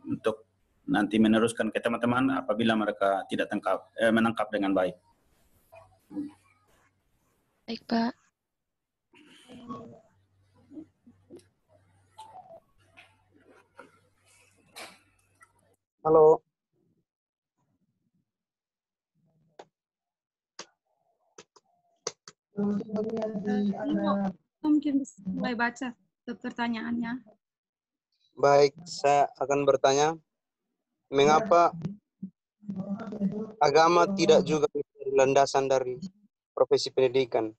untuk nanti meneruskan ke teman-teman apabila mereka tidak menangkap dengan baik. Baik, Pak. Halo. Mungkin mulai baca pertanyaannya. Baik, saya akan bertanya. Mengapa agama tidak juga menjadi landasan dari profesi pendidikan?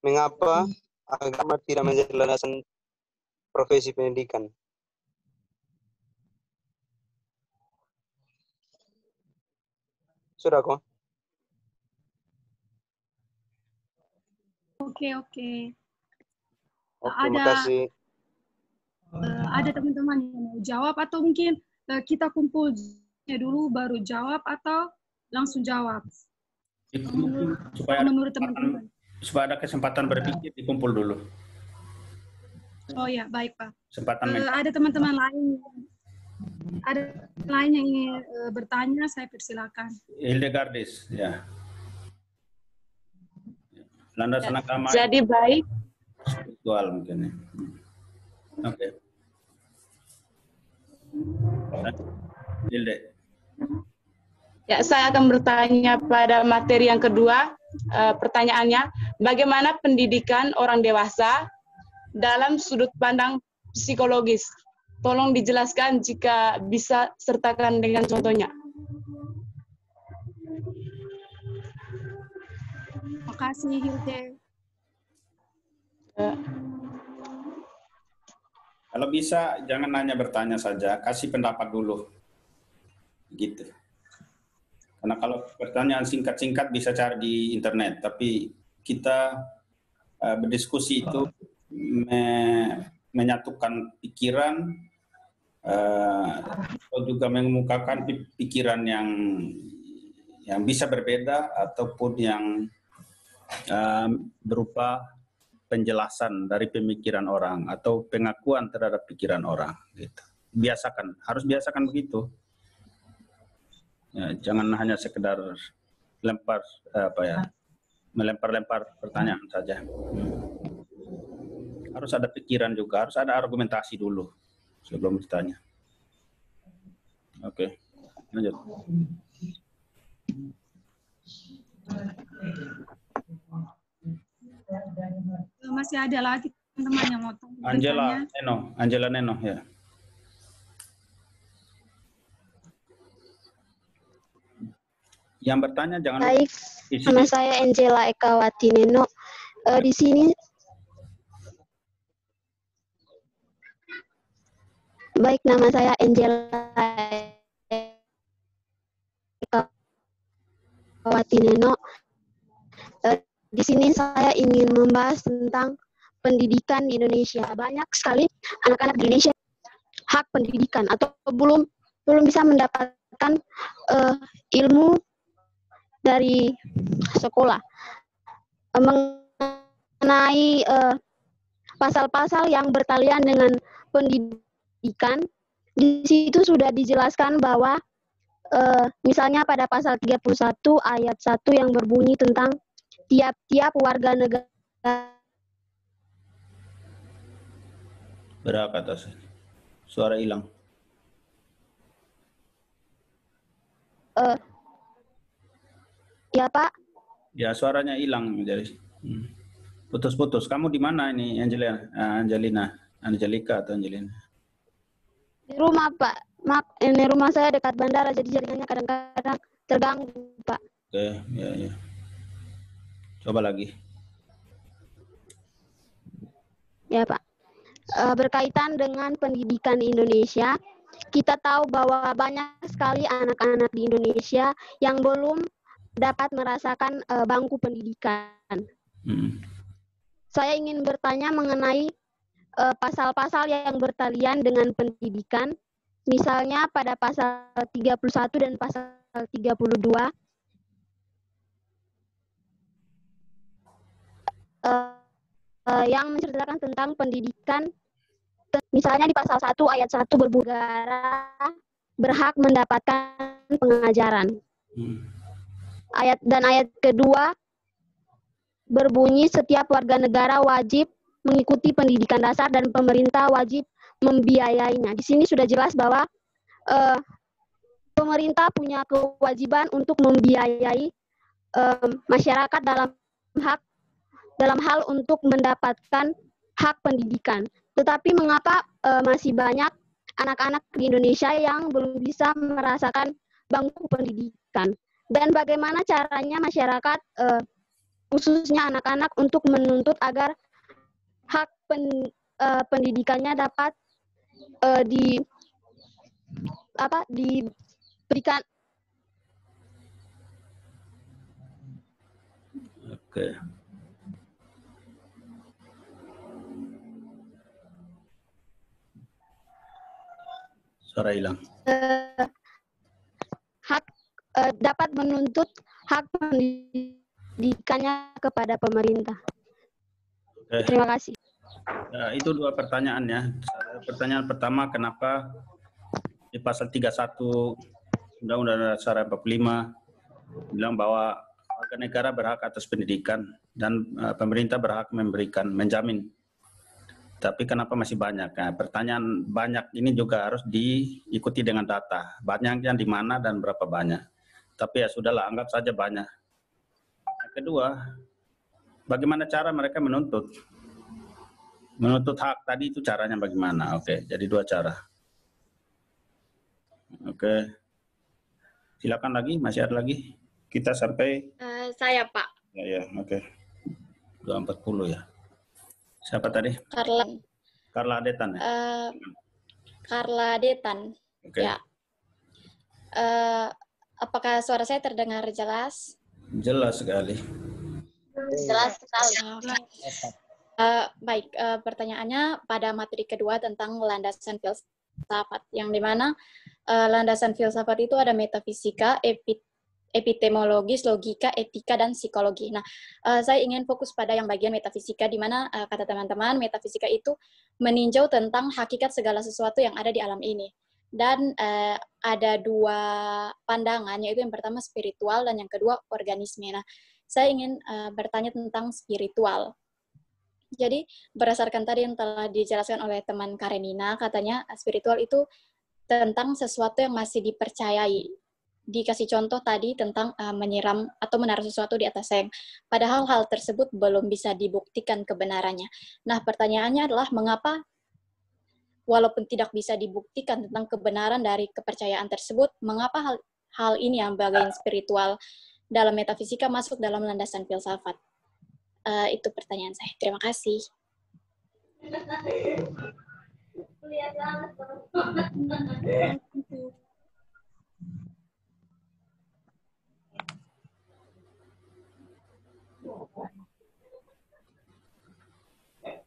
Mengapa agama tidak menjadi landasan profesi pendidikan? Sudah kok? Oke. Oke, Ada makasih. ada teman-teman yang mau jawab atau mungkin kita kumpul dulu baru jawab atau langsung jawab? Menurut teman-teman. Supaya ada kesempatan berpikir, dikumpul dulu. Oh ya, baik Pak. Kesempatan ada teman-teman lain yang ingin bertanya, saya persilakan. Hildegardis, ya. Landasan agama. Jadi baik. Spiritual mungkin ya. Oke. Hilde. Ya, saya akan bertanya pada materi yang kedua. Pertanyaannya, bagaimana pendidikan orang dewasa dalam sudut pandang psikologis? Tolong dijelaskan jika bisa, sertakan dengan contohnya. Terima kasih, Hilde. Kalau bisa, jangan hanya bertanya saja, kasih pendapat dulu. Gitu. Karena kalau pertanyaan singkat-singkat bisa cari di internet, tapi kita berdiskusi itu menyatukan pikiran, atau juga mengemukakan pikiran yang bisa berbeda ataupun yang berupa penjelasan dari pemikiran orang atau pengakuan terhadap pikiran orang. Gitu. Biasakan, harus biasakan begitu. Ya, jangan hanya sekedar melempar pertanyaan saja. Harus ada pikiran juga, harus ada argumentasi dulu sebelum bertanya. Oke, lanjut. Masih ada lagi teman-teman yang mau tanya. Angela Neno, ya. Yang bertanya jangan baik, lupa. Nama saya Angela Ekawati Neno. Di sini baik, nama saya Angela Ekawati Neno. Di sini saya ingin membahas tentang pendidikan di Indonesia. Banyak sekali anak-anak di Indonesia hak pendidikan atau belum bisa mendapatkan ilmu dari sekolah. Mengenai pasal-pasal yang bertalian dengan pendidikan, di situ sudah dijelaskan bahwa misalnya pada pasal 31 ayat 1 yang berbunyi tentang tiap-tiap warga negara. Berapa atas? Suara hilang. Ya Pak. Ya, suaranya hilang jadi putus-putus. Kamu di mana ini, Angelina, Angelika atau Angelina? Di rumah Pak. Ini rumah saya dekat bandara, jadi jaringannya kadang-kadang terganggu Pak. Oke, ya. Coba lagi. Ya Pak. Berkaitan dengan pendidikan di Indonesia, kita tahu bahwa banyak sekali anak-anak di Indonesia yang belum dapat merasakan bangku pendidikan. Saya ingin bertanya mengenai pasal-pasal yang bertalian dengan pendidikan, misalnya pada pasal 31 dan pasal 32. Yang menceritakan tentang pendidikan, misalnya di pasal 1 ayat 1 berbudaya berhak mendapatkan pengajaran. Ayat kedua berbunyi setiap warga negara wajib mengikuti pendidikan dasar dan pemerintah wajib membiayainya. Di sini sudah jelas bahwa pemerintah punya kewajiban untuk membiayai masyarakat dalam hal untuk mendapatkan hak pendidikan. Tetapi mengapa masih banyak anak-anak di Indonesia yang belum bisa merasakan bangku pendidikan? Dan bagaimana caranya masyarakat, khususnya anak-anak, untuk menuntut agar hak pendidikannya dapat diberikan? Oke. Suara hilang. Dapat menuntut hak pendidikannya kepada pemerintah. Oke. Terima kasih. Ya, itu 2 pertanyaan ya. Pertanyaan pertama, kenapa di pasal 31 Undang-Undang Dasar 45 bilang bahwa warga negara berhak atas pendidikan dan pemerintah berhak menjamin. Tapi kenapa masih banyak? Nah, pertanyaan banyak ini juga harus diikuti dengan data. Banyaknya di mana dan berapa banyak. Tapi ya sudahlah, anggap saja banyak. Yang kedua, bagaimana cara mereka menuntut? Menuntut hak tadi itu caranya bagaimana? Oke, jadi 2 cara. Oke. Silakan lagi, masih ada lagi? Kita sampai Saya, Pak. ya, oke. 2.40 ya. Siapa tadi? Carla Adetan ya? Carla Detan. Oke. Ya. Apakah suara saya terdengar jelas? Jelas sekali. Jelas sekali. Baik, pertanyaannya pada materi kedua tentang landasan filsafat, yang dimana landasan filsafat itu ada metafisika, epistemologis, logika, etika, dan psikologi. Nah, saya ingin fokus pada yang bagian metafisika, di mana kata teman-teman, metafisika itu meninjau tentang hakikat segala sesuatu yang ada di alam ini. Dan ada 2 pandangan, yaitu yang pertama spiritual dan yang kedua organisme. Nah, saya ingin bertanya tentang spiritual. Jadi, berdasarkan tadi yang telah dijelaskan oleh teman Karenina, katanya spiritual itu tentang sesuatu yang masih dipercayai. Dikasih contoh tadi tentang menyiram atau menaruh sesuatu di atas seng. Padahal hal tersebut belum bisa dibuktikan kebenarannya. Nah, pertanyaannya adalah mengapa walaupun tidak bisa dibuktikan tentang kebenaran dari kepercayaan tersebut, mengapa hal ini yang bagian spiritual dalam metafisika masuk dalam landasan filsafat? Itu pertanyaan saya. Terima kasih.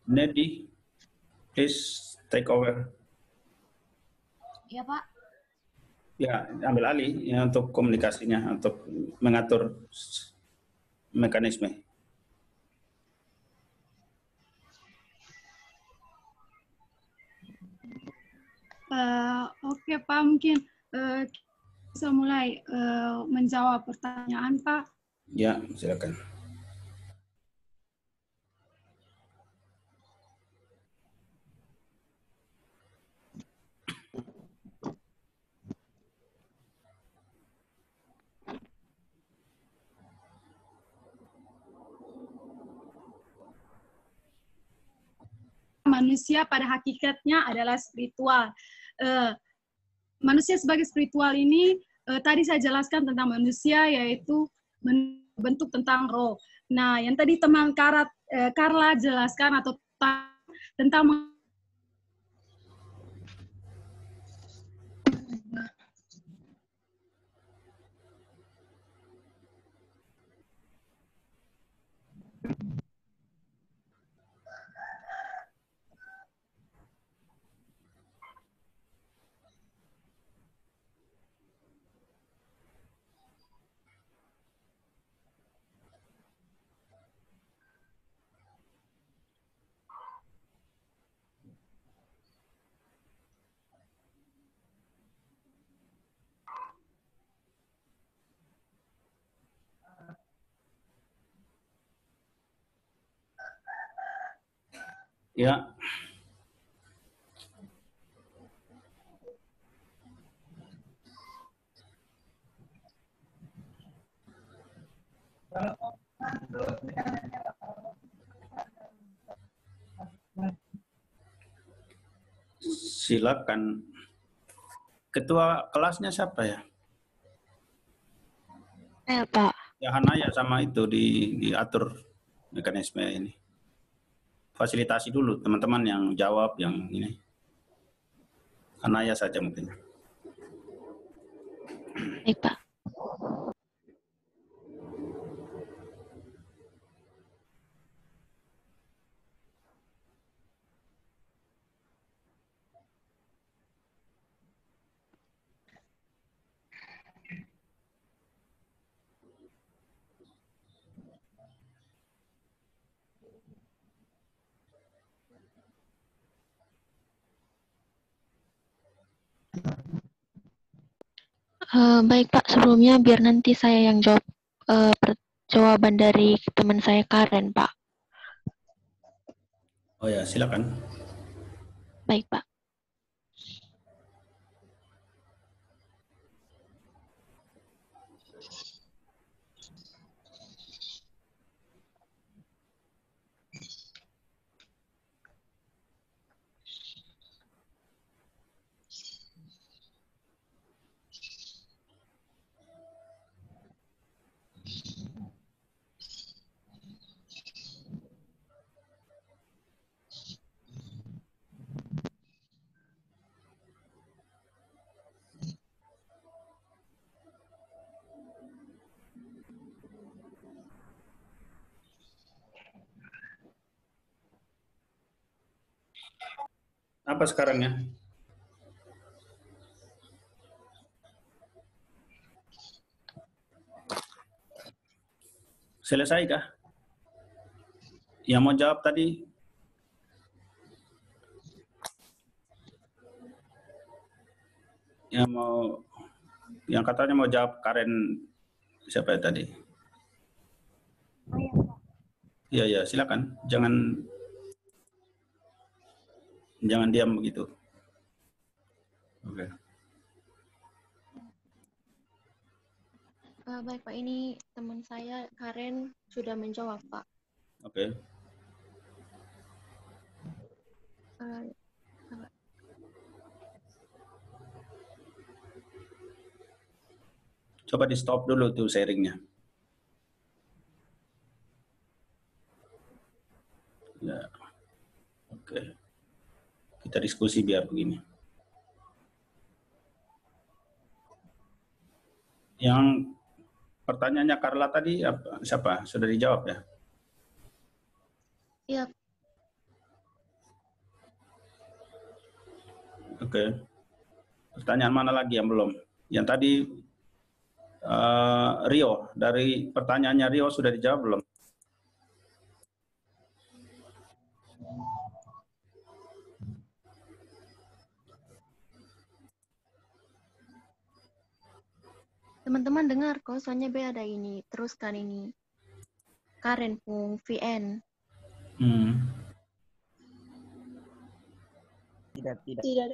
Nedi, please take over. Ya, Pak. Ya, ambil alih ya, untuk komunikasinya, untuk mengatur mekanisme. Oke, Pak, mungkin bisa mulai menjawab pertanyaan, Pak. Ya, silakan. Manusia pada hakikatnya adalah spiritual. Manusia sebagai spiritual ini, tadi saya jelaskan tentang manusia, yaitu bentuk tentang roh. Nah, yang tadi teman Carla jelaskan atau tentang Ya. Silakan. Ketua kelasnya siapa ya? Ya, Pak. Ya, Hanaya sama itu diatur mekanisme ini. Fasilitasi dulu teman-teman yang jawab yang ini. Hanaya saja mungkin. Baik, Pak. Baik Pak, sebelumnya biar nanti saya yang jawab jawaban dari teman saya Karen Pak. Oh ya, silakan. Baik Pak. Apa sekarang ya? Selesai kah? Yang mau jawab tadi? Yang katanya mau jawab Karen, siapa ya tadi? Iya, silakan. Jangan diam begitu. Oke. Baik Pak, ini teman saya Karen sudah menjawab Pak. Oke. Coba di stop dulu tuh sharingnya. Ya. Oke. Kita diskusi biar begini. Yang pertanyaannya Carla tadi siapa? Sudah dijawab ya? Iya. Oke. Pertanyaan mana lagi yang belum? Yang tadi Rio, dari pertanyaannya Rio sudah dijawab belum? Teman-teman dengar kok, soalnya B ada ini. Teruskan ini. Karen pun VN. Tidak. Tidak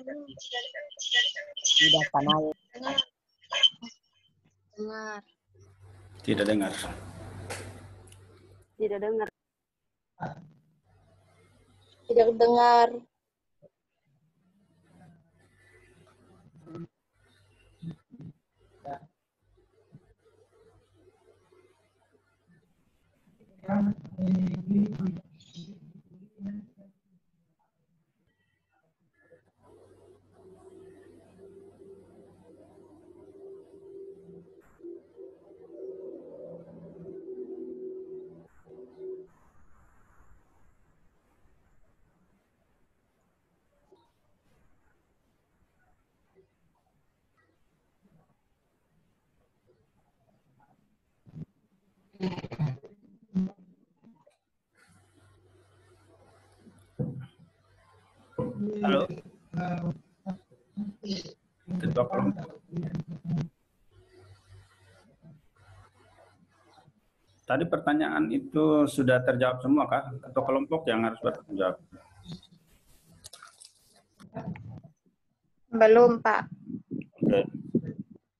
Kanal. dengar. Tidak dengar. Tidak dengar. Tidak dengar. Halo. Ketua kelompok. Tadi pertanyaan itu sudah terjawab semua kah? Ketua kelompok yang harus bertanggung jawab. Belum, Pak. Oke.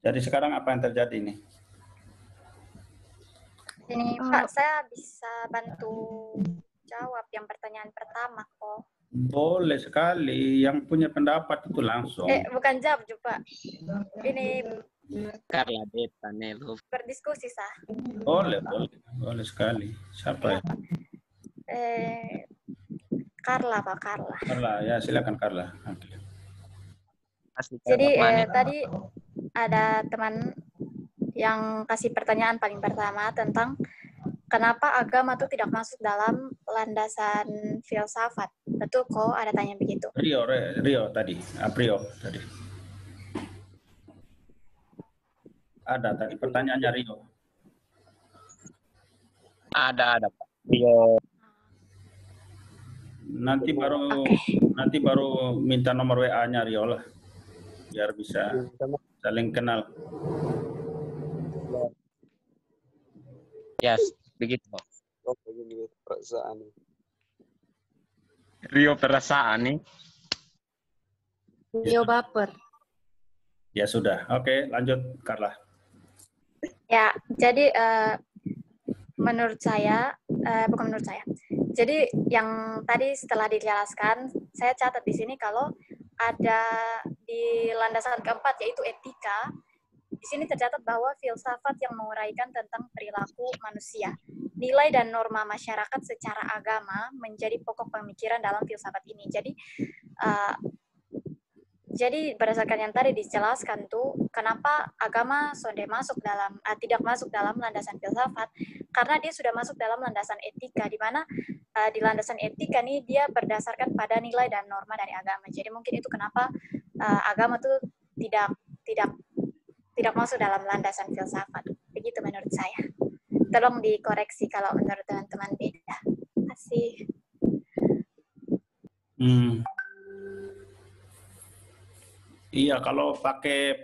Jadi sekarang apa yang terjadi ini? Ini Pak, saya bisa bantu jawab yang pertanyaan pertama kok. Boleh sekali, yang punya pendapat itu langsung. Bukan jawab juga. Ini Carla Beta Nelo. berdiskusi sah. Boleh sekali. Siapa ya? Carla, Pak, Carla. Carla, ya silakan Carla. Okay. Jadi tadi ada teman yang kasih pertanyaan paling pertama tentang kenapa agama itu tidak masuk dalam landasan filsafat. Betul kok ada tanya begitu. Rio tadi, Aprio tadi. Ada tadi pertanyaannya Rio. Ada Pak. Rio. Nanti baru minta nomor WA-nya Rio lah. Biar bisa saling kenal. Yes, begitu. Oh, begini perasaan. Rio perasaan nih. Rio baper. Ya sudah. Oke, lanjut Carla. Ya, jadi menurut saya, bukan menurut saya. Jadi yang tadi setelah dijelaskan, saya catat di sini kalau ada di landasan keempat yaitu etika. Di sini tercatat bahwa filsafat yang menguraikan tentang perilaku manusia, nilai dan norma masyarakat secara agama menjadi pokok pemikiran dalam filsafat ini. Jadi berdasarkan yang tadi dijelaskan tuh, kenapa agama tidak masuk dalam landasan filsafat, karena dia sudah masuk dalam landasan etika, di mana di landasan etika nih dia berdasarkan pada nilai dan norma dari agama. Jadi mungkin itu kenapa agama tuh tidak masuk dalam landasan filsafat. Begitu menurut saya. Tolong dikoreksi kalau menurut teman-teman beda. Terima kasih. Iya, kalau pakai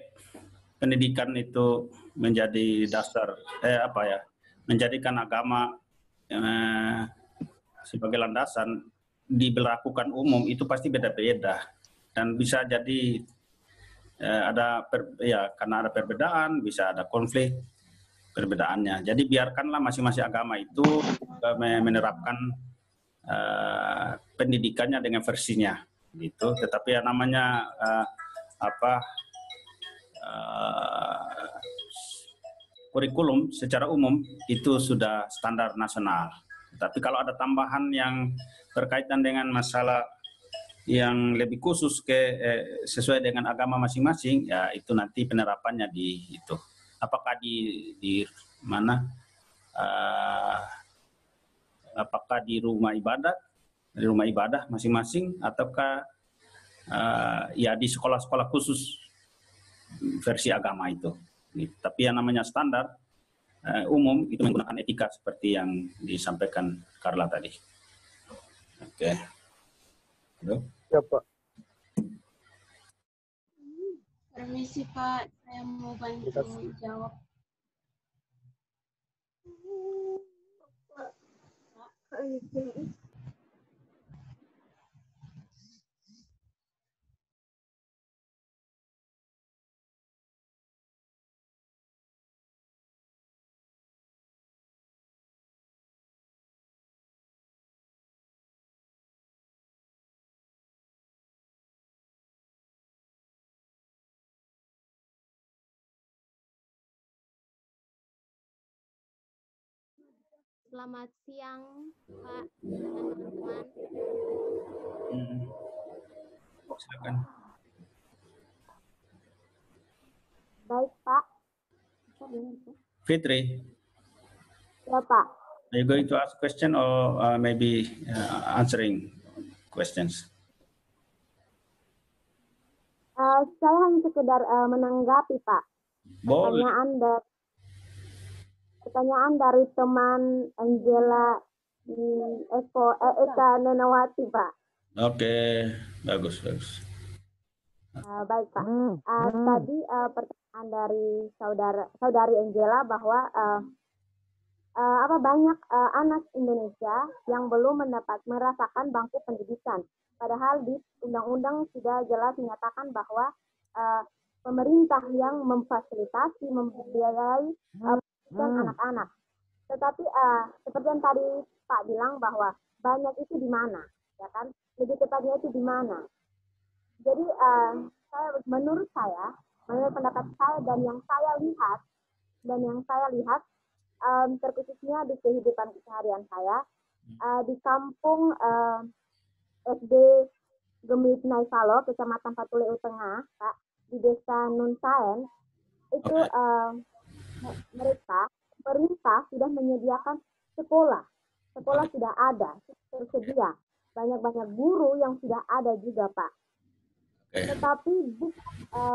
pendidikan itu menjadi dasar, menjadikan agama sebagai landasan, diberlakukan umum itu pasti beda-beda dan bisa jadi karena ada perbedaan, bisa ada konflik perbedaannya. Jadi biarkanlah masing-masing agama itu menerapkan pendidikannya dengan versinya, gitu. Tetapi yang namanya kurikulum secara umum itu sudah standar nasional. Tapi kalau ada tambahan yang berkaitan dengan masalah yang lebih khusus sesuai dengan agama masing-masing, ya itu nanti penerapannya di itu. Apakah di mana? Apakah di rumah ibadah masing-masing, ataukah ya di sekolah-sekolah khusus versi agama itu. Tapi yang namanya standar umum itu menggunakan etika seperti yang disampaikan Carla tadi. Oke. Halo? Ya, Pak. Permisi Pak, saya mau bantu jawab. Selamat siang, Pak dan teman-teman. Silakan. Baik, Pak. Fitri, Ya, Pak. are you going to ask question or maybe answering questions? Saya hanya sekedar menanggapi, Pak. Boleh. Pertanyaan dari teman Angela Eka Nenawati, Pak. Oke, bagus. Baik, Pak. Tadi pertanyaan dari saudari Angela bahwa banyak anak Indonesia yang belum merasakan bangku pendidikan. Padahal di undang-undang sudah jelas menyatakan bahwa pemerintah yang memfasilitasi, membiayai pendidikan anak-anak. Tetapi seperti yang tadi Pak bilang bahwa banyak itu di mana, ya kan? Lebih tepatnya itu di mana? Jadi menurut pendapat saya dan yang saya lihat terkhususnya di kehidupan keseharian saya di kampung SD Gemit Naisalo, Kecamatan Patuleu Tengah, Pak, di Desa Nunsaen, itu pemerintah sudah menyediakan sekolah sudah ada, tersedia, banyak guru yang sudah ada juga, Pak. Tetapi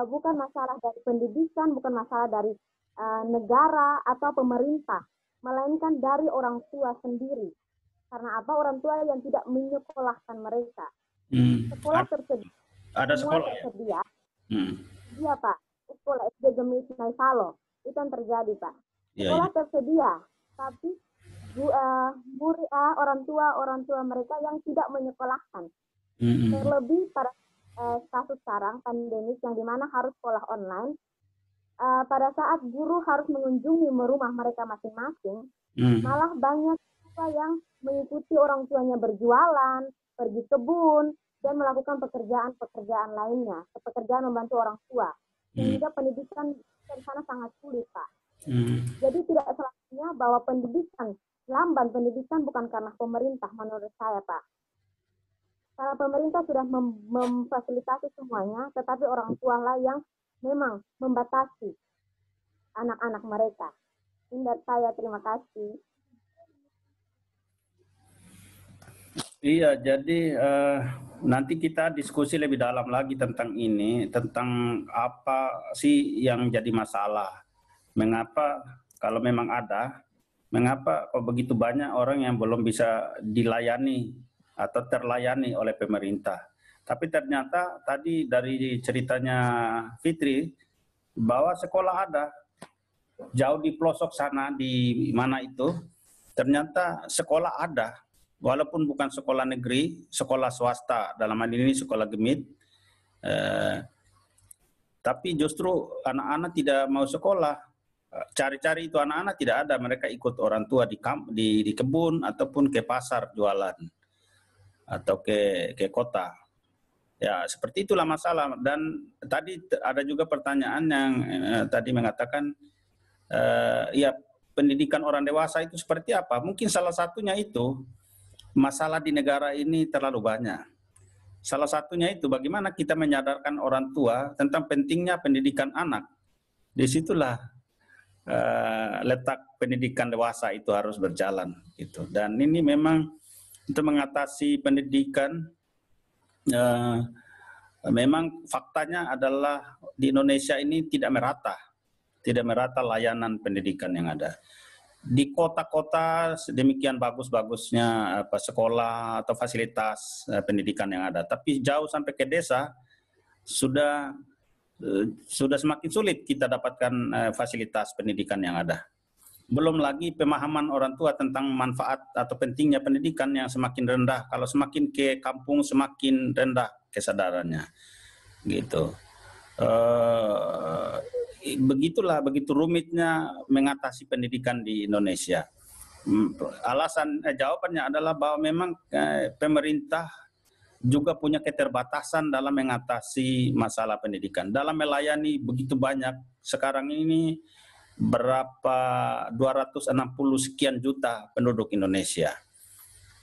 bukan masalah dari pendidikan, bukan masalah dari negara atau pemerintah, melainkan dari orang tua sendiri. Karena apa? Orang tua yang tidak menyekolahkan mereka. Sekolah tersedia. Ada sekolah tersedia. ya? Iya, Pak. sekolah SD Gemit Naisalo. Itu yang terjadi, Pak. Sekolah tersedia, tapi orang tua mereka yang tidak menyekolahkan. Terlebih pada kasus sekarang pandemik yang dimana harus sekolah online. Pada saat guru harus mengunjungi rumah mereka masing-masing, malah banyak siswa yang mengikuti orang tuanya berjualan, pergi kebun, dan melakukan pekerjaan lainnya, pekerjaan membantu orang tua. Sehingga pendidikan di sana sangat sulit, Pak. Jadi tidak selamanya bahwa lamban pendidikan bukan karena pemerintah menurut saya, Pak. Karena pemerintah sudah memfasilitasi semuanya, tetapi orang tua lah yang memang membatasi anak-anak mereka. Ingat saya, terima kasih. Iya, jadi nanti kita diskusi lebih dalam lagi tentang ini, tentang apa sih yang jadi masalah. Mengapa kalau memang ada, mengapa kok begitu banyak orang yang belum bisa dilayani atau terlayani oleh pemerintah. Tapi ternyata tadi dari ceritanya Fitri, bahwa sekolah ada, jauh di pelosok sana, di mana itu, ternyata sekolah ada. Walaupun bukan sekolah negeri, sekolah swasta, dalam hal ini sekolah Gemit, tapi justru anak-anak tidak mau sekolah. Cari-cari itu anak-anak tidak ada, mereka ikut orang tua di kebun ataupun ke pasar jualan atau ke kota. Ya, seperti itulah masalah. Dan tadi ada juga pertanyaan yang tadi mengatakan, ya pendidikan orang dewasa itu seperti apa? Mungkin salah satunya itu, masalah di negara ini terlalu banyak. Salah satunya itu bagaimana kita menyadarkan orang tua tentang pentingnya pendidikan anak. Disitulah letak pendidikan dewasa itu harus berjalan. Gitu. Dan ini memang untuk mengatasi pendidikan, memang faktanya adalah di Indonesia ini tidak merata layanan pendidikan yang ada. Di kota-kota sedemikian bagus-bagusnya sekolah atau fasilitas pendidikan yang ada, tapi jauh sampai ke desa sudah semakin sulit kita dapatkan fasilitas pendidikan yang ada. Belum lagi pemahaman orang tua tentang manfaat atau pentingnya pendidikan yang semakin rendah. Kalau semakin ke kampung semakin rendah kesadarannya, gitu. Begitulah, begitu rumitnya mengatasi pendidikan di Indonesia. Jawabannya adalah bahwa memang pemerintah juga punya keterbatasan dalam mengatasi masalah pendidikan, dalam melayani begitu banyak. Sekarang ini berapa 260 sekian juta penduduk Indonesia.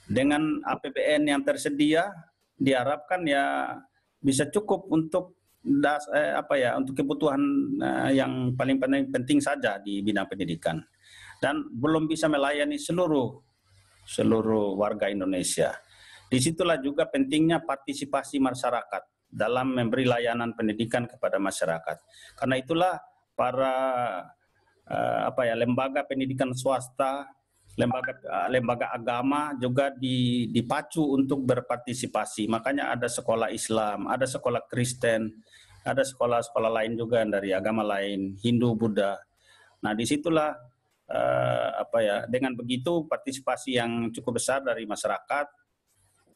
Dengan APBN yang tersedia, diharapkan ya bisa cukup untuk untuk kebutuhan yang paling penting saja di bidang pendidikan, dan belum bisa melayani seluruh warga Indonesia. Disitulah juga pentingnya partisipasi masyarakat dalam memberi layanan pendidikan kepada masyarakat. Karena itulah para lembaga pendidikan swasta, lembaga agama juga dipacu untuk berpartisipasi. Makanya ada sekolah Islam, ada sekolah Kristen, ada sekolah-sekolah lain juga dari agama lain, Hindu, Buddha. Nah, disitulah dengan begitu partisipasi yang cukup besar dari masyarakat,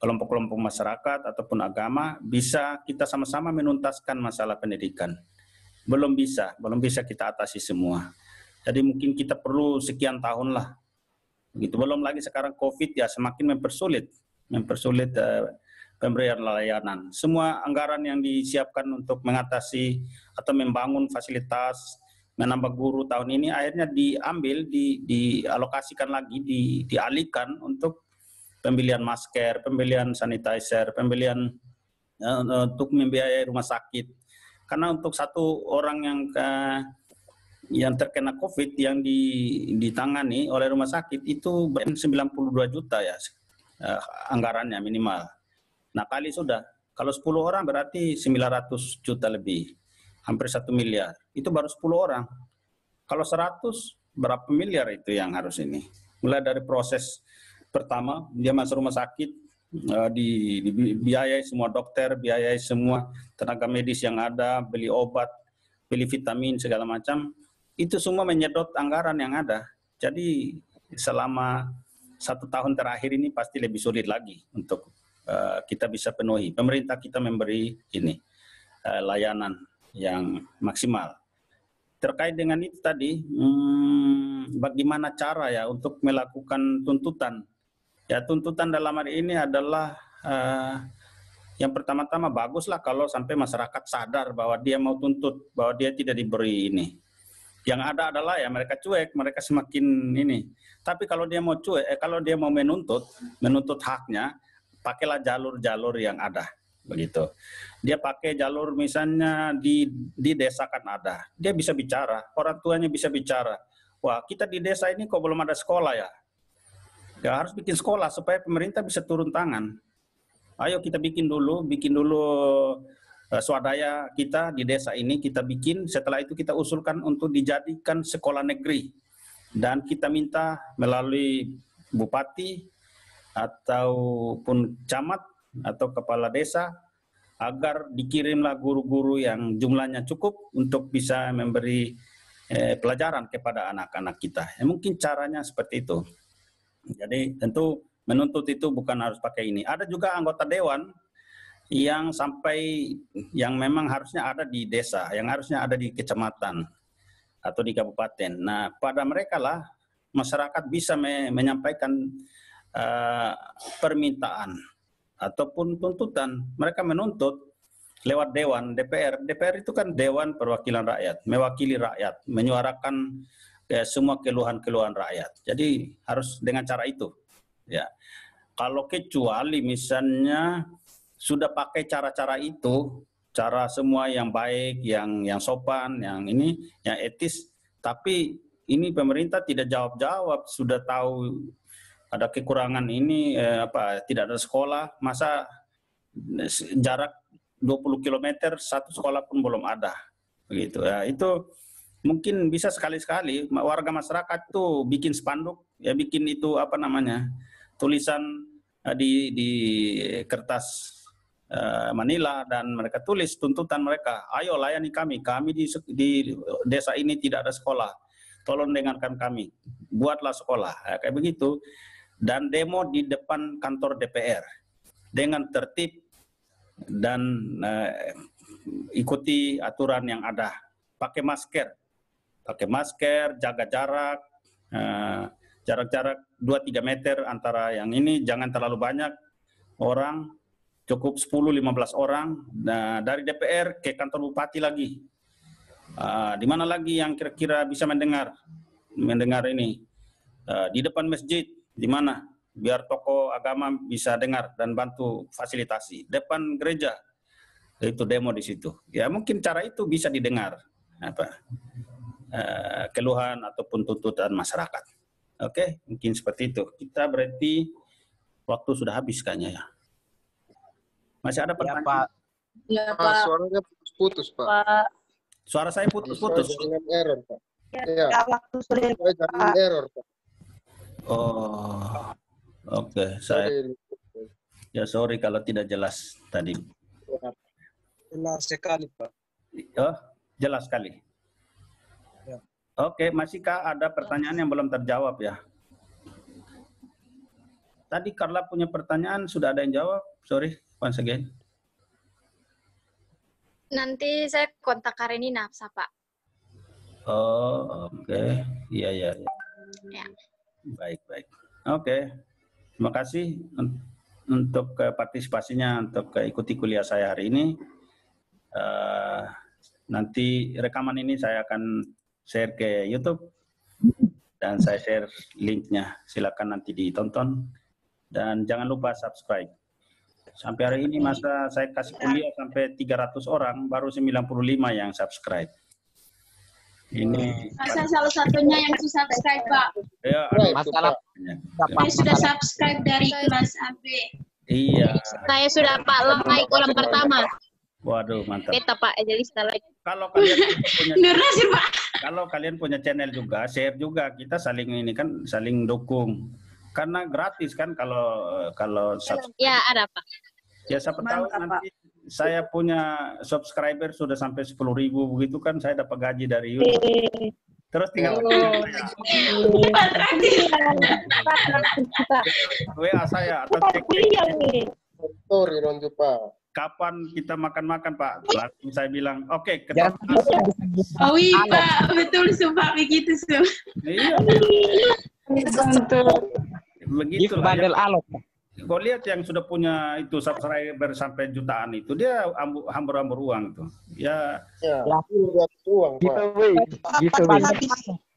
kelompok-kelompok masyarakat ataupun agama, bisa kita sama-sama menuntaskan masalah pendidikan. Belum bisa kita atasi semua. Jadi mungkin kita perlu sekian tahun lah. Begitu. Belum lagi sekarang COVID ya semakin mempersulit pemberian layanan. Semua anggaran yang disiapkan untuk mengatasi atau membangun fasilitas, menambah guru tahun ini akhirnya diambil, dialokasikan lagi, dialihkan untuk pembelian masker, pembelian sanitizer, pembelian untuk membiayai rumah sakit. Karena untuk satu orang yang terkena COVID yang ditangani oleh rumah sakit itu 92 juta ya anggarannya minimal. Nah, kali sudah. Kalau 10 orang berarti 900 juta lebih. Hampir 1 miliar. Itu baru 10 orang. Kalau 100, berapa miliar itu yang harus ini? Mulai dari proses pertama, dia masuk rumah sakit, dibiayai semua dokter, biayai semua tenaga medis yang ada, beli obat, beli vitamin segala macam, itu semua menyedot anggaran yang ada. Jadi selama 1 tahun terakhir ini pasti lebih sulit lagi untuk kita bisa penuhi. Pemerintah kita memberi ini layanan yang maksimal. Terkait dengan itu tadi, bagaimana cara ya untuk melakukan tuntutan? Ya, tuntutan dalam hari ini adalah yang pertama-tama baguslah kalau sampai masyarakat sadar bahwa dia mau tuntut, bahwa dia tidak diberi ini. Yang ada adalah ya mereka cuek, mereka semakin ini. Tapi kalau dia mau cuek, kalau dia mau menuntut haknya, pakailah jalur-jalur yang ada, begitu. Dia pakai jalur misalnya di desa kan ada, dia bisa bicara, orang tuanya bisa bicara. Wah, kita di desa ini kok belum ada sekolah ya? Ya harus bikin sekolah supaya pemerintah bisa turun tangan. Ayo kita bikin dulu swadaya kita di desa ini kita bikin, setelah itu kita usulkan untuk dijadikan sekolah negeri. Dan kita minta melalui bupati ataupun camat atau kepala desa agar dikirimlah guru-guru yang jumlahnya cukup untuk bisa memberi pelajaran kepada anak-anak kita. Ya, mungkin caranya seperti itu. Jadi tentu menuntut itu bukan harus pakai ini. Ada juga anggota dewan yang memang harusnya ada di desa, yang harusnya ada di kecamatan atau di kabupaten. Nah, pada mereka lah masyarakat bisa menyampaikan permintaan ataupun tuntutan. Mereka menuntut lewat dewan DPR. DPR itu kan Dewan Perwakilan Rakyat, mewakili rakyat, menyuarakan semua keluhan-keluhan rakyat. Jadi harus dengan cara itu. Ya. Kalau kecuali misalnya sudah pakai cara-cara itu, cara semua yang baik, yang sopan, yang ini, yang etis, tapi ini pemerintah tidak jawab-jawab, sudah tahu ada kekurangan ini, tidak ada sekolah, masa jarak 20 km satu sekolah pun belum ada, begitu ya. Itu mungkin bisa sekali-sekali warga masyarakat tuh bikin spanduk, ya bikin itu tulisan di kertas manila dan mereka tulis tuntutan mereka, ayo layani kami di desa ini tidak ada sekolah, tolong dengarkan kami, buatlah sekolah, ya, kayak begitu. Dan demo di depan kantor DPR dengan tertib dan ikuti aturan yang ada, pakai masker, jaga jarak, jarak 2-3 meter antara yang ini, jangan terlalu banyak orang, cukup 10-15 orang. Nah, dari DPR ke kantor bupati lagi. Di mana lagi yang kira-kira bisa mendengar ini? Di depan masjid, di mana? Biar tokoh agama bisa dengar dan bantu fasilitasi. Depan gereja, itu demo di situ. Ya mungkin cara itu bisa didengar keluhan ataupun tuntutan masyarakat. Oke, mungkin seperti itu. Kita berarti waktu sudah habis kayaknya ya. Masih ada pertanyaan? Ya, Pak. Suaranya putus, Pak. Suara saya putus-putus. Error, Pak. Ya, waktu sudah error, Pak. Oh, oke. Sorry kalau tidak jelas tadi. Jelas sekali, Pak. Oh, jelas sekali. Ya. Oke, masihkah ada pertanyaan yang belum terjawab ya? Tadi Carla punya pertanyaan, sudah ada yang jawab? Sorry, once again. Nanti saya kontak Karenina, Pak. Oh, oke. Iya. Ya. Baik. Oke. Terima kasih untuk partisipasinya, untuk ikuti kuliah saya hari ini. Nanti rekaman ini saya akan share ke YouTube dan saya share linknya. Silakan nanti ditonton dan jangan lupa subscribe. Sampai hari ini masa saya kasih kuliah sampai 300 orang, baru 95 yang subscribe. Ini saya salah satunya yang subscribe, Pak. Ya, masalah. Saya sudah subscribe dari kelas AB. Iya. Saya sudah Pak like orang pertama. Waduh, mantap. Beta Pak, jadi setelah kalau kalian punya Nerasi, Pak. Kalau kalian punya channel juga, share juga, kita saling ini kan saling dukung. Karena gratis kan kalau subscribe. Ya, ada Pak. Ya siapa tahu nanti saya punya subscriber sudah sampai 10.000 begitu kan, saya dapat gaji dari YouTube. Terus tinggal WA saya atau cek kapan kita makan-makan Pak. Langsung saya bilang, oke, ketemu. Oh iya Pak, betul sumpah begitu su. Iya. Begitu bandel alok. Kau lihat yang sudah punya itu subscriber sampai jutaan itu, dia hambur-hambur uang tuh. Ya. Uang, Pak.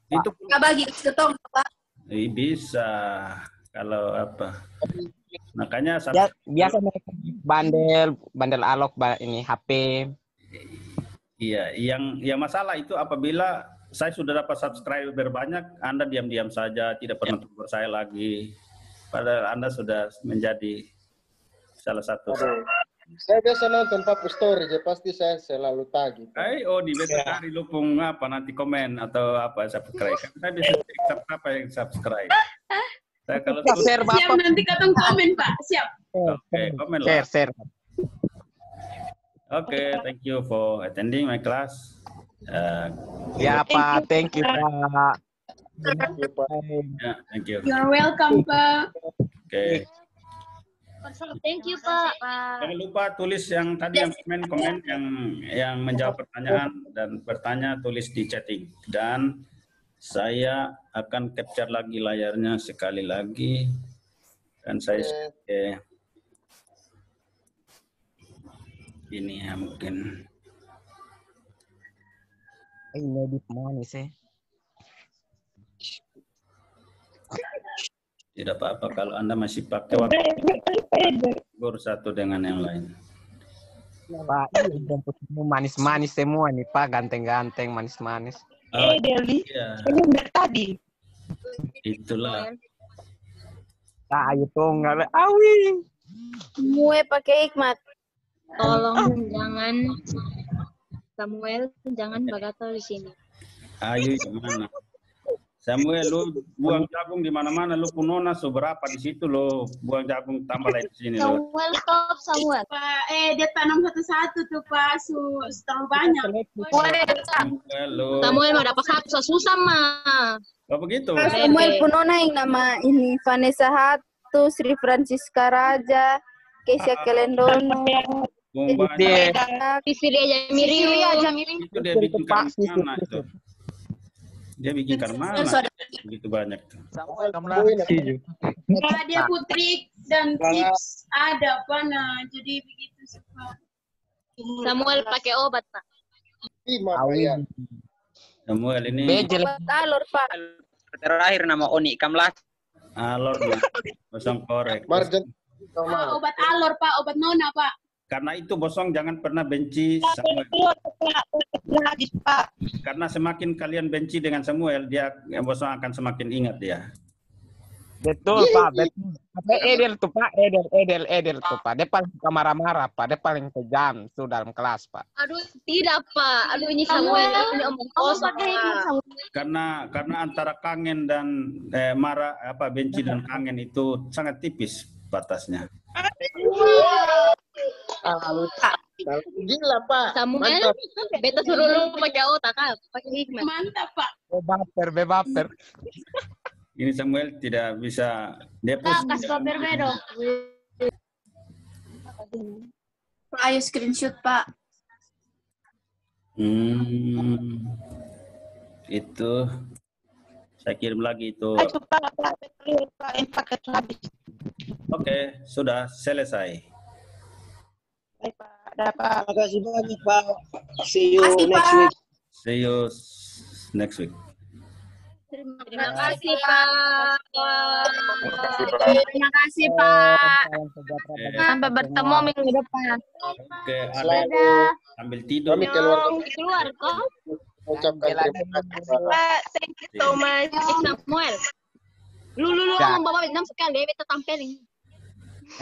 Itu bagi ketong Pak. Bisa kalau apa. Makanya biasa mereka bandel alok ini HP. Iya, yang masalah itu apabila saya sudah dapat subscriber banyak, Anda diam-diam saja, tidak pernah tegur saya lagi. Padahal Anda sudah menjadi salah satu. Saya biasa nonton Pak Story, jadi pasti saya selalu tagih. Di hari lupung apa nanti komen atau apa subscribe. Saya bisa cek apa yang subscribe. Saya kalau siap nanti katong komen Pak, siap. Oke, komen lah. Share. Oke, thank you for attending my class. Ya Pak, thank you Pak. Thank you. You're welcome Pak. Oke. Thank you Pak. Jangan lupa tulis yang tadi yang komen yang menjawab pertanyaan dan bertanya tulis di chatting, dan saya akan capture lagi layarnya sekali lagi dan saya ini ya mungkin ini edit manis ya. Tidak apa-apa kalau Anda masih pakai waktu satu dengan yang lain. Pak, ini manis-manis semua nih Pak, ganteng-ganteng, manis-manis. Deli. Ini udah tadi. Itulah. Ayo tunggal. Awi. Mue pakai hikmat. Tolong jangan Samuel, jangan bagatal di sini. Ayo gimana? Samuel, lu buang jagung di mana-mana, lu punona seberapa di situ lo buang jagung tambah lagi di sini lo. Samuel, stop Samuel. Pak, dia tanam satu-satu tuh Pak, terlalu banyak. Samuel mau dapat satu susah mah. Oh begitu. Samuel punona yang nama ini Vanessa Hatu, Sri Francisca Raja, Keisha Kelendono. Vivi aja mirip. Itu dia bikin mana itu? Dia bikin karena begitu banyak. Kalau dia putri dan tips ada apa nah, jadi begitu suka. Samuel pakai obat Pak. Samuel ini. Obat alor Pak. Terakhir nama Oni Kamlas. Alor bosong korek. Obat alor Pak, obat nona Pak. Karena itu Bosong jangan pernah benci Samuel. Karena semakin kalian benci dengan Samuel, Bosong akan semakin ingat dia. Betul Pak, betul. Edel tuh Pak, Edel tuh Pak. Dia paling suka marah-marah Pak, dia paling kejam tuh dalam kelas Pak. Aduh tidak Pak, aduh ini Samuel ini omong kosong. Karena antara kangen dan marah benci dan kangen itu sangat tipis batasnya. Gila Pak. Samuel, beta suruh lu pakai otak kan, pakai hikmat. Mantap Pak. Bebaper. Ini Samuel tidak bisa depus. Kasih paper bedo. Ayo screenshot Pak. Itu saya kirim lagi itu. Oke, sudah selesai. Baik Pak, dapat. Terima kasih banyak Pak. See you next week. See you next week. Terima kasih Pak. Terima kasih Pak. Sampai bertemu minggu depan. Oke, ambil tidur. Keluar kok. Ucapkan terima kasih Pak. Thank you so much. Samuel. Lu ngomong bawa Vietnam sekali, beta tampilin.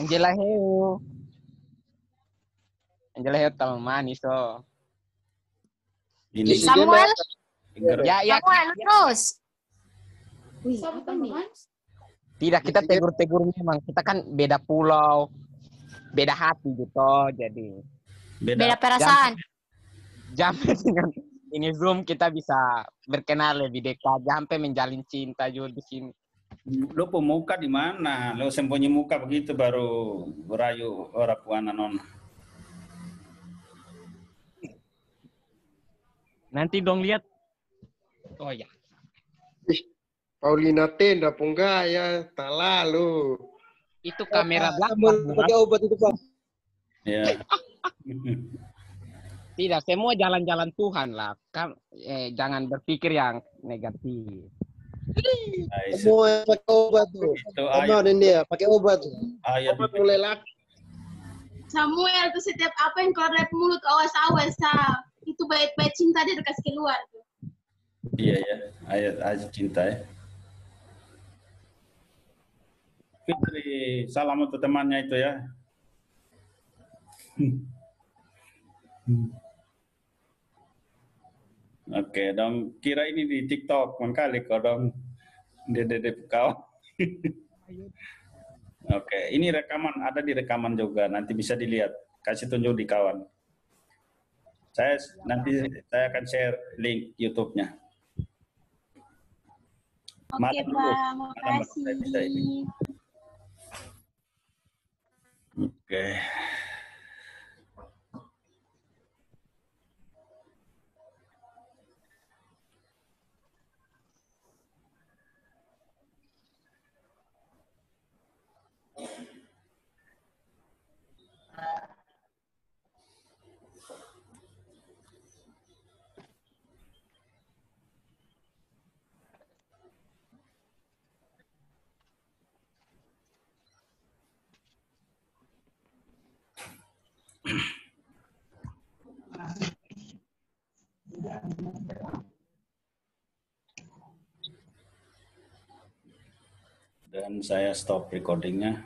Angela Heo teman manis so. Ini Samuel. Ya. Samuel terus. Tidak, kita tegur memang. Kita kan beda pulau, beda hati gitu. Jadi Beda perasaan. Jampe dengan ini Zoom kita bisa berkenal lebih dekat, sampai menjalin cinta juga di sini. Lo pemuka di mana? Lo sembunyi muka begitu baru berayu orang puana nona. Nanti dong lihat. Oh ya. Paulina tenda punggah ya, tak lalu. Itu kamera belakang. Pakai obat itu Pak. Ya. Tidak, semua jalan-jalan Tuhan lah. Jangan berpikir yang negatif. Semua pakai obat tuh. Sama dan dia pakai obat tuh. Obat mulai laku. Samuel tuh setiap apa yang keluar dari mulut awas-awas itu baik-baik cinta dia kasih keluar tuh. Iya ya, ayat cinta ya. Fitri, salam untuk temannya itu ya. Oke, dong kira ini di TikTok kali kau dong dede kau. Oke, ini rekaman ada di rekaman juga, nanti bisa dilihat. Kasih tunjuk di kawan. Nanti saya akan share link YouTube-nya. Oke Pak, makasih. Oke. Dan saya stop recordingnya.